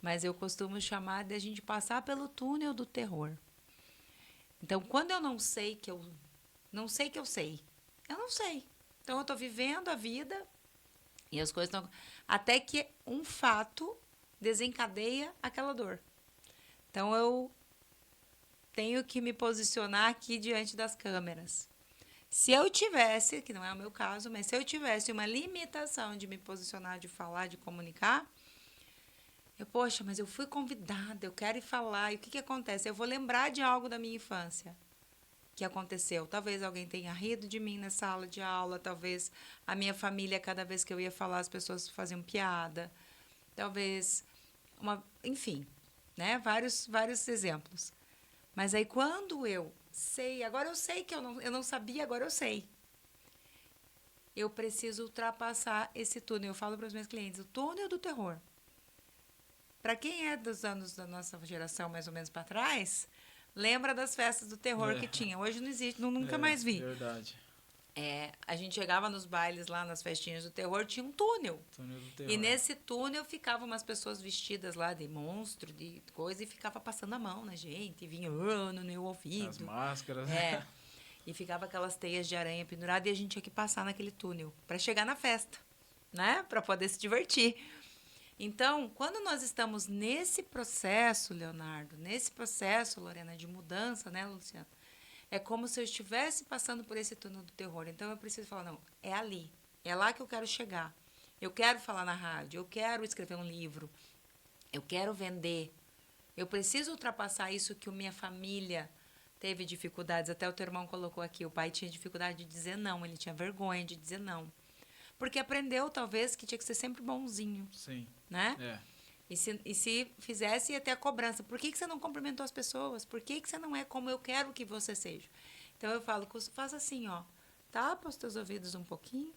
mas eu costumo chamar de a gente passar pelo túnel do terror. Então, quando eu não sei que eu sei, eu não sei. Então, eu estou vivendo a vida e as coisas estão... Até que um fato desencadeia aquela dor. Então, eu tenho que me posicionar aqui diante das câmeras. Se eu tivesse, que não é o meu caso, mas se eu tivesse uma limitação de me posicionar, de falar, de comunicar, poxa, mas eu fui convidada, eu quero ir falar. E o que acontece? Eu vou lembrar de algo da minha infância que aconteceu. Talvez alguém tenha rido de mim na sala de aula, talvez a minha família, cada vez que eu ia falar, as pessoas faziam piada. Talvez, enfim, né? Vários exemplos. Mas aí, quando eu sei, agora eu sei que eu não sabia, agora eu sei. Eu preciso ultrapassar esse túnel. Eu falo para os meus clientes, o túnel do terror. Para quem é dos anos da nossa geração, mais ou menos para trás, lembra das festas do terror que tinha. Hoje não existe, nunca mais vi. Verdade. A gente chegava nos bailes lá, nas festinhas do terror, tinha um túnel. Túnel do terror. E nesse túnel ficavam umas pessoas vestidas lá de monstro, de coisa, e ficava passando a mão na gente, e vinha no meu ouvido. As máscaras. E ficava aquelas teias de aranha penduradas, e a gente tinha que passar naquele túnel para chegar na festa, né? Para poder se divertir. Então, quando nós estamos nesse processo, Leonardo, nesse processo, Lorena, de mudança, né, Luciana? É como se eu estivesse passando por esse túnel do terror. Então, eu preciso falar, não, é ali. É lá que eu quero chegar. Eu quero falar na rádio, eu quero escrever um livro, eu quero vender. Eu preciso ultrapassar isso que a minha família teve dificuldades. Até o teu irmão colocou aqui, o pai tinha dificuldade de dizer não, ele tinha vergonha de dizer não. Porque aprendeu, talvez, que tinha que ser sempre bonzinho. Sim. Né? E se fizesse, ia ter a cobrança. Por que você não cumprimentou as pessoas? Por que você não é como eu quero que você seja? Então, eu falo, faz assim, ó. Tapa os teus ouvidos um pouquinho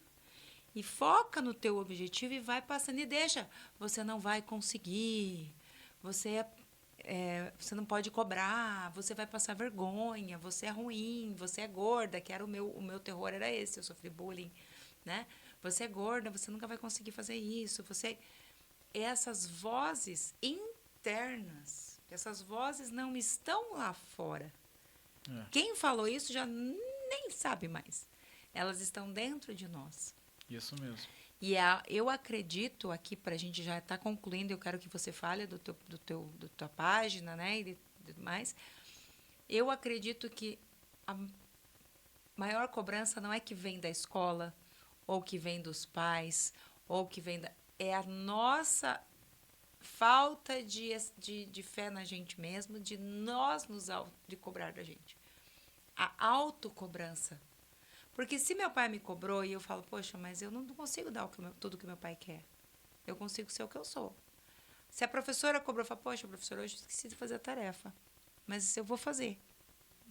e foca no teu objetivo e vai passando. E deixa. Você não vai conseguir. Você não pode cobrar. Você vai passar vergonha. Você é ruim. Você é gorda. Que era o meu terror era esse. Eu sofri bullying. Né? Você é gorda. Você nunca vai conseguir fazer isso. Essas vozes internas, essas vozes não estão lá fora. Quem falou isso já nem sabe mais. Elas estão dentro de nós. Isso mesmo. E eu acredito aqui, para a gente já estar concluindo, eu quero que você fale da tua página, né, e de mais. Eu acredito que a maior cobrança não é que vem da escola, ou que vem dos pais, ou que vem é a nossa falta de fé na gente mesmo, de de cobrar da gente. A autocobrança. Porque se meu pai me cobrou e eu falo, poxa, mas eu não consigo dar tudo que meu pai quer. Eu consigo ser o que eu sou. Se a professora cobrou, eu falo, poxa, professora, hoje eu esqueci de fazer a tarefa. Mas eu vou fazer.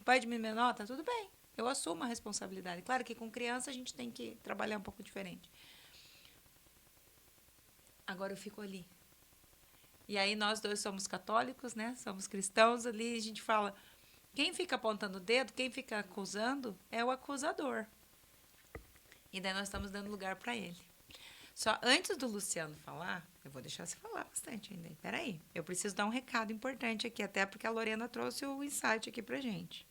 O pai diminuiu minha nota? Tudo bem. Eu assumo a responsabilidade. Claro que com criança a gente tem que trabalhar um pouco diferente. Agora eu fico ali. E aí nós dois somos católicos, né? Somos cristãos ali, a gente fala, quem fica apontando o dedo, quem fica acusando é o acusador. E daí nós estamos dando lugar para ele. Só antes do Luciano falar, eu vou deixar você falar bastante ainda. Peraí, eu preciso dar um recado importante aqui, até porque a Lorena trouxe o insight aqui pra gente.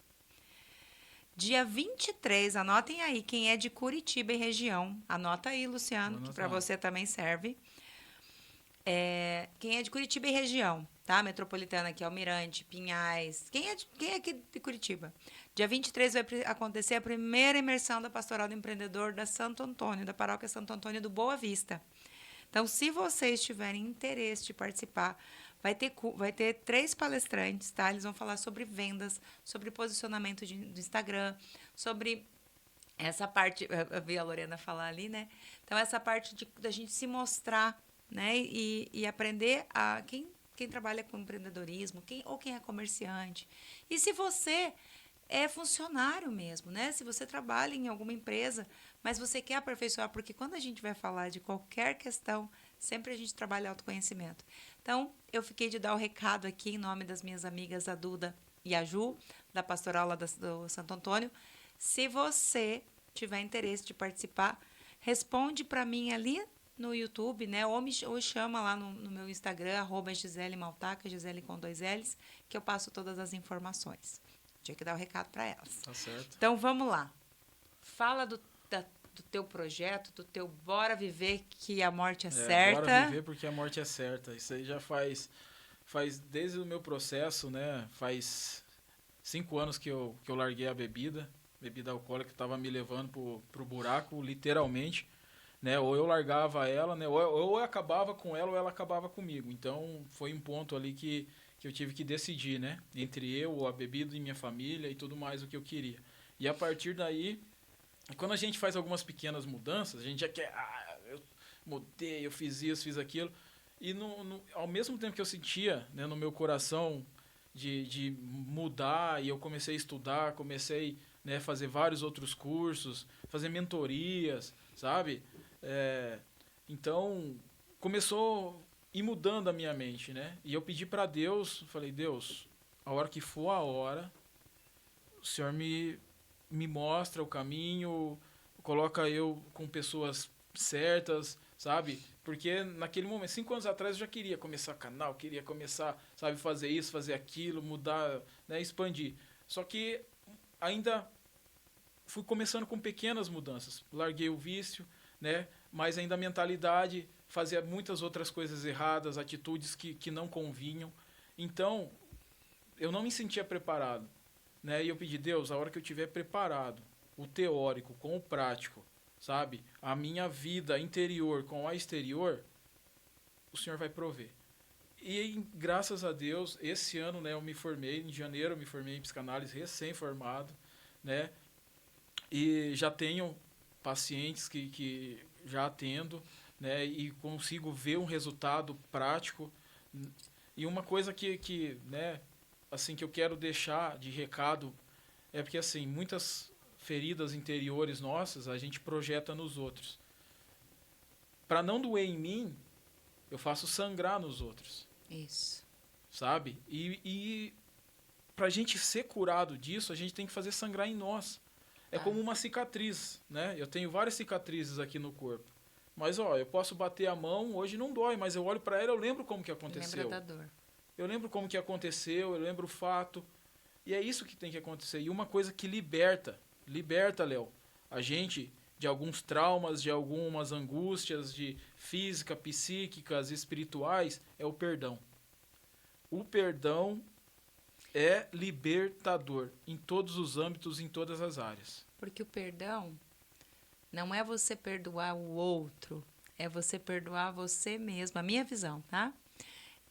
Dia 23, anotem aí, quem é de Curitiba e região. Anota aí, Luciano, que para você também serve. Quem é de Curitiba e região, tá? Metropolitana aqui, Almirante, Pinhais. Quem é aqui de Curitiba? Dia 23 vai acontecer a primeira imersão da Pastoral do Empreendedor da Santo Antônio, da Paróquia Santo Antônio do Boa Vista. Então, se vocês tiverem interesse de participar, vai ter 3 palestrantes, tá? Eles vão falar sobre vendas, sobre posicionamento do Instagram, sobre essa parte, eu vi a Lorena falar ali, né? Então, essa parte da gente se mostrar, né? E aprender a quem trabalha com empreendedorismo, quem é comerciante. E se você é funcionário mesmo, né? Se você trabalha em alguma empresa, mas você quer aperfeiçoar, porque quando a gente vai falar de qualquer questão, sempre a gente trabalha autoconhecimento. Então, eu fiquei de dar o recado aqui em nome das minhas amigas, a Duda e a Ju, da Pastoral lá do Santo Antônio. Se você tiver interesse de participar, responde para mim ali no YouTube, né? Ou chama lá no meu Instagram, @Gisele Maltaca, Gisele com 2 L's, que eu passo todas as informações. Tinha que dar o recado para elas. Tá certo. Então, vamos lá. Fala do teu projeto, do teu Bora Viver, que a morte é certa. Bora viver porque a morte é certa. Isso aí já faz desde o meu processo, né? Faz 5 anos que eu larguei a bebida alcoólica que estava me levando pro buraco, literalmente. Né? Ou eu largava ela, né? Ou eu acabava com ela ou ela acabava comigo. Então, foi um ponto ali que eu tive que decidir, né? Entre eu, a bebida e minha família e tudo mais o que eu queria. E a partir daí, quando a gente faz algumas pequenas mudanças, a gente já quer, eu mudei, eu fiz isso, fiz aquilo. E ao mesmo tempo que eu sentia, né, no meu coração de mudar, e eu comecei a estudar, comecei, né, fazer vários outros cursos, fazer mentorias, sabe? Então, começou a ir mudando a minha mente, né? E eu pedi para Deus, falei, Deus, a hora que for a hora, o Senhor me mostra o caminho, coloca eu com pessoas certas, sabe? Porque naquele momento, 5 anos atrás, eu já queria começar canal, queria começar, sabe, fazer isso, fazer aquilo, mudar, né, expandir. Só que ainda fui começando com pequenas mudanças. Larguei o vício, né? Mas ainda a mentalidade fazia muitas outras coisas erradas, atitudes que não convinham. Então, eu não me sentia preparado, né? E eu pedi, Deus, a hora que eu estiver preparado, o teórico com o prático, sabe? A minha vida interior com a exterior, o Senhor vai prover. E graças a Deus, esse ano, né, eu me formei, em janeiro eu me formei em psicanálise, recém-formado, né? E já tenho pacientes que já atendo, né, e consigo ver um resultado prático. E uma coisa que né, assim, que eu quero deixar de recado é porque, assim, muitas feridas interiores nossas a gente projeta nos outros. Para não doer em mim, eu faço sangrar nos outros. Isso. Sabe? E para a gente ser curado disso, a gente tem que fazer sangrar em nós. É como uma cicatriz, né? Eu tenho várias cicatrizes aqui no corpo. Mas, eu posso bater a mão, hoje não dói, mas eu olho para ela, eu lembro como que aconteceu. Lembra da dor. Eu lembro como que aconteceu, eu lembro o fato. E é isso que tem que acontecer. E uma coisa que liberta, Léo, a gente de alguns traumas, de algumas angústias, de física, psíquicas, espirituais, é o perdão. O perdão é libertador em todos os âmbitos, em todas as áreas. Porque o perdão não é você perdoar o outro, é você perdoar você mesmo. A minha visão, tá?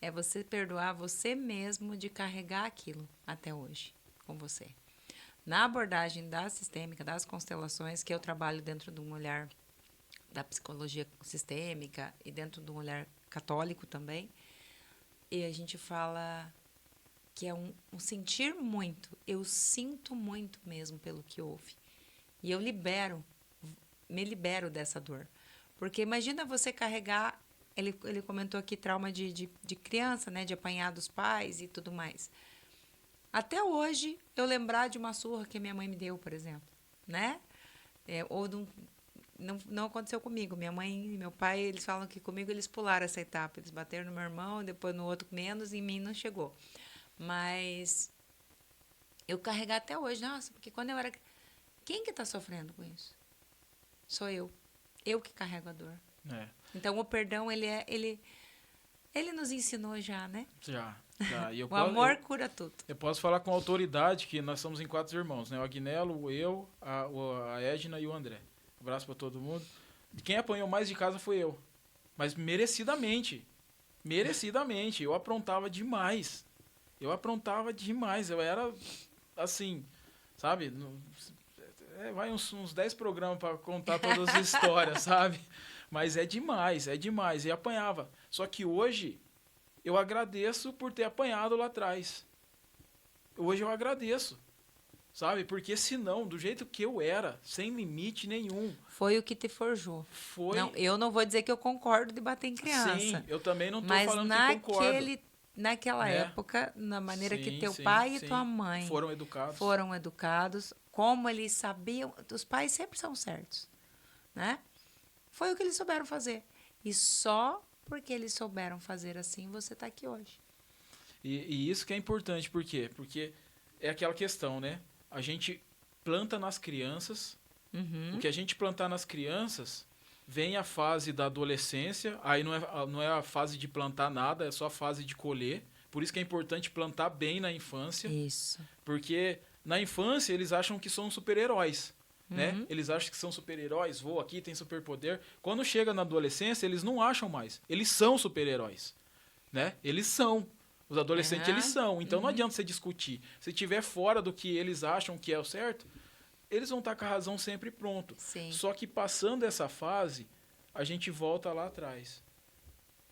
É você perdoar você mesmo de carregar aquilo até hoje com você. Na abordagem da sistêmica, das constelações, que eu trabalho dentro de um olhar da psicologia sistêmica e dentro de um olhar católico também, e a gente fala que é um sentir muito. Eu sinto muito mesmo pelo que houve. E eu me libero dessa dor. Porque imagina você carregar, ele comentou aqui trauma de criança, né? De apanhar dos pais e tudo mais. Até hoje, eu lembrar de uma surra que minha mãe me deu, por exemplo, né? Ou não aconteceu comigo. Minha mãe e meu pai, eles falam que comigo eles pularam essa etapa. Eles bateram no meu irmão, depois no outro menos, e em mim não chegou. Mas eu carregar até hoje. Nossa, porque quando eu era... Quem que está sofrendo com isso? Sou eu. Eu que carrego a dor. É. Então, o perdão, ele nos ensinou já, né? Já. E O amor cura tudo. Eu posso falar com autoridade que nós somos em 4 irmãos, né? O Agnello, eu, a Edna e o André. Um abraço para todo mundo. Quem apanhou mais de casa foi eu. Mas merecidamente. Merecidamente. Eu aprontava demais. Eu era, assim, sabe? Vai uns 10 programas para contar todas as histórias, sabe? Mas é demais. E apanhava. Só que hoje, eu agradeço por ter apanhado lá atrás. Hoje eu agradeço, sabe? Porque senão, do jeito que eu era, sem limite nenhum... Foi o que te forjou. Foi... Não, eu não vou dizer que eu concordo de bater em criança. Sim, eu também não estou falando que concordo. Naquela época, na maneira que teu pai e tua mãe foram educados, como eles sabiam... Os pais sempre são certos, né? Foi o que eles souberam fazer. E só porque eles souberam fazer assim, você está aqui hoje. E isso que é importante, por quê? Porque é aquela questão, né? A gente planta nas crianças, o que a gente plantar nas crianças, vem a fase da adolescência, aí não é a fase de plantar nada, é só a fase de colher. Por isso que é importante plantar bem na infância. Isso. Porque na infância eles acham que são super-heróis. Né? Eles acham que são super-heróis, vou aqui, tem superpoder. Quando chega na adolescência, eles não acham mais. Eles são super-heróis. Né? Eles são. Os adolescentes, eles são. Então não adianta você discutir. Se estiver fora do que eles acham que é o certo, eles vão estar com a razão sempre pronto. Sim. Só que passando essa fase, a gente volta lá atrás.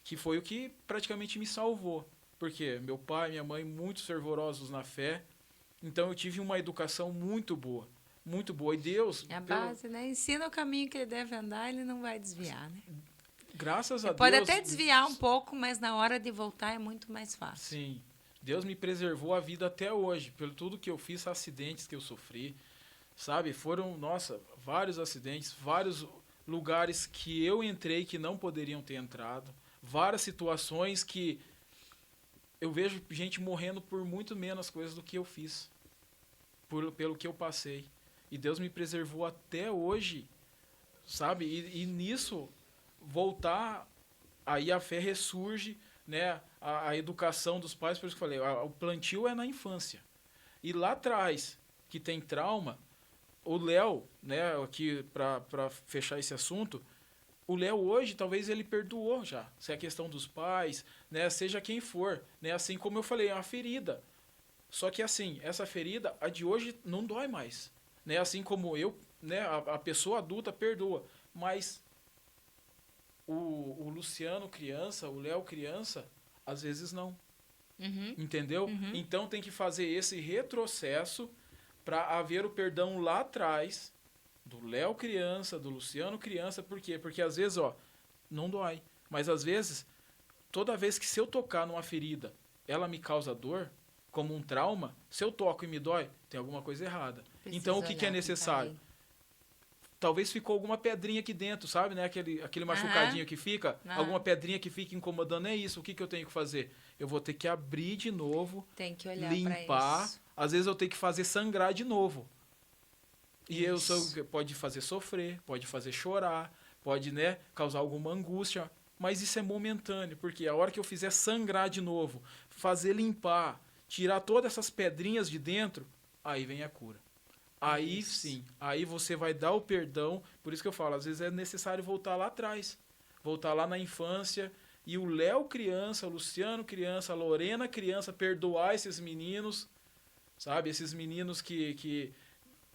Que foi o que praticamente me salvou. Porque meu pai e minha mãe, muito fervorosos na fé. Então eu tive uma educação muito boa. Muito boa. E Deus... É a base, né? Ensina o caminho que ele deve andar, ele não vai desviar, né? Graças a Deus... Pode até desviar um pouco, mas na hora de voltar é muito mais fácil. Sim. Deus me preservou a vida até hoje. Pelo tudo que eu fiz, acidentes que eu sofri. Sabe? Foram, vários acidentes, vários lugares que eu entrei que não poderiam ter entrado. Várias situações que eu vejo gente morrendo por muito menos coisas do que eu fiz. Pelo que eu passei. E Deus me preservou até hoje, sabe? E nisso, voltar, aí a fé ressurge, né? A educação dos pais, por isso que eu falei, o plantio é na infância. E lá atrás, que tem trauma, o Léo, né? Aqui, para fechar esse assunto, o Léo hoje, talvez ele perdoou já. Se é a questão dos pais, né? Seja quem for, né? Assim como eu falei, é uma ferida. Só que assim, essa ferida, a de hoje, não dói mais. Né? Assim como eu, né? A pessoa adulta perdoa. Mas o Luciano criança, o Léo criança, às vezes não. Entendeu? Então tem que fazer esse retrocesso para haver o perdão lá atrás, do Léo criança, do Luciano criança. Por quê? Porque às vezes, não dói. Mas às vezes, toda vez que se eu tocar numa ferida, ela me causa dor, como um trauma, se eu toco e me dói, tem alguma coisa errada. Então, o que é necessário? Talvez ficou alguma pedrinha aqui dentro, sabe? Né? Aquele machucadinho que fica, alguma pedrinha que fica incomodando, é isso. O que eu tenho que fazer? Eu vou ter que abrir de novo, tem que olhar limpar. Isso. Às vezes eu tenho que fazer sangrar de novo. E pode fazer sofrer, pode fazer chorar, pode, né, causar alguma angústia. Mas isso é momentâneo, porque a hora que eu fizer sangrar de novo, fazer limpar, tirar todas essas pedrinhas de dentro, aí vem a cura. Aí sim, aí você vai dar o perdão. Por isso que eu falo, às vezes é necessário voltar lá atrás. Voltar lá na infância. E o Léo criança, o Luciano criança, a Lorena criança, perdoar esses meninos. Sabe? Esses meninos que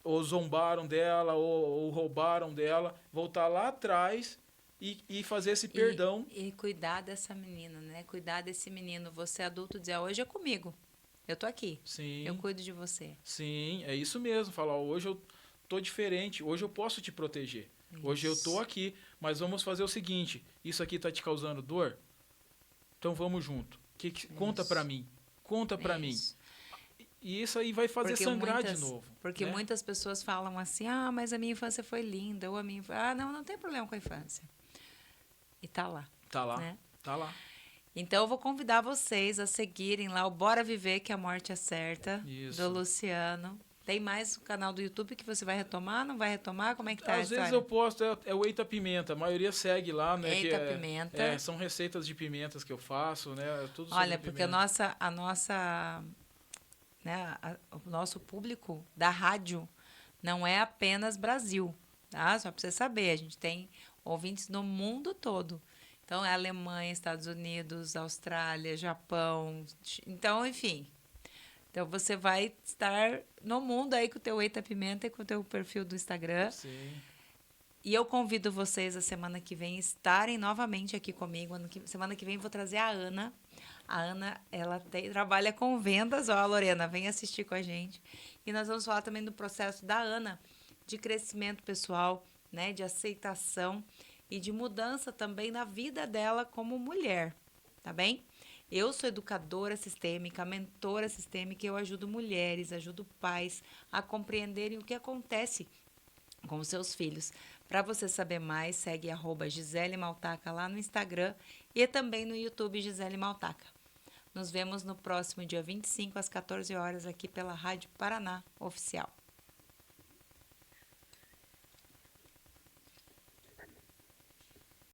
ou zombaram dela, ou roubaram dela. Voltar lá atrás e fazer esse perdão. E cuidar dessa menina, né? Cuidar desse menino. Você adulto dizer, hoje é comigo. eu tô aqui. Sim. Eu cuido de você. Sim, é isso mesmo. Falar, ó, hoje eu tô diferente, hoje eu posso te proteger. Hoje eu tô aqui, mas vamos fazer o seguinte, isso aqui tá te causando dor? Então vamos junto. Conta pra mim. Conta pra mim. E isso aí vai fazer sangrar de novo. Porque né? muitas pessoas falam assim, mas a minha infância foi linda, ou a minha não tem problema com a infância. E tá lá. Tá lá, né? tá lá. Então, eu vou convidar vocês a seguirem lá o Bora Viver, que a Morte Acerta, Isso. do Luciano. Tem mais o canal do YouTube que você vai retomar? Não vai retomar? Como é que tá Às vezes eu posto, é o Eita Pimenta, a maioria segue lá, né? Eita Pimenta. São receitas de pimentas que eu faço, né? Tudo sobre Olha, porque o nosso público da rádio não é apenas Brasil, tá? Só para você saber, a gente tem ouvintes no mundo todo. Então, é Alemanha, Estados Unidos, Austrália, Japão. Então, enfim. Então, você vai estar no mundo aí com o teu Eita Pimenta e com o teu perfil do Instagram. Sim. E eu convido vocês a semana que vem estarem novamente aqui comigo. Semana que vem vou trazer a Ana. A Ana, ela trabalha com vendas. Ó, a Lorena, vem assistir com a gente. E nós vamos falar também do processo da Ana de crescimento pessoal, né, de aceitação e de mudança também na vida dela como mulher, tá bem? Eu sou educadora sistêmica, mentora sistêmica, eu ajudo mulheres, ajudo pais a compreenderem o que acontece com os seus filhos. Para você saber mais, segue @Gisele Maltaca lá no Instagram e também no YouTube Gisele Maltaca. Nos vemos no próximo dia 25 às 14 horas aqui pela Rádio Paraná Oficial.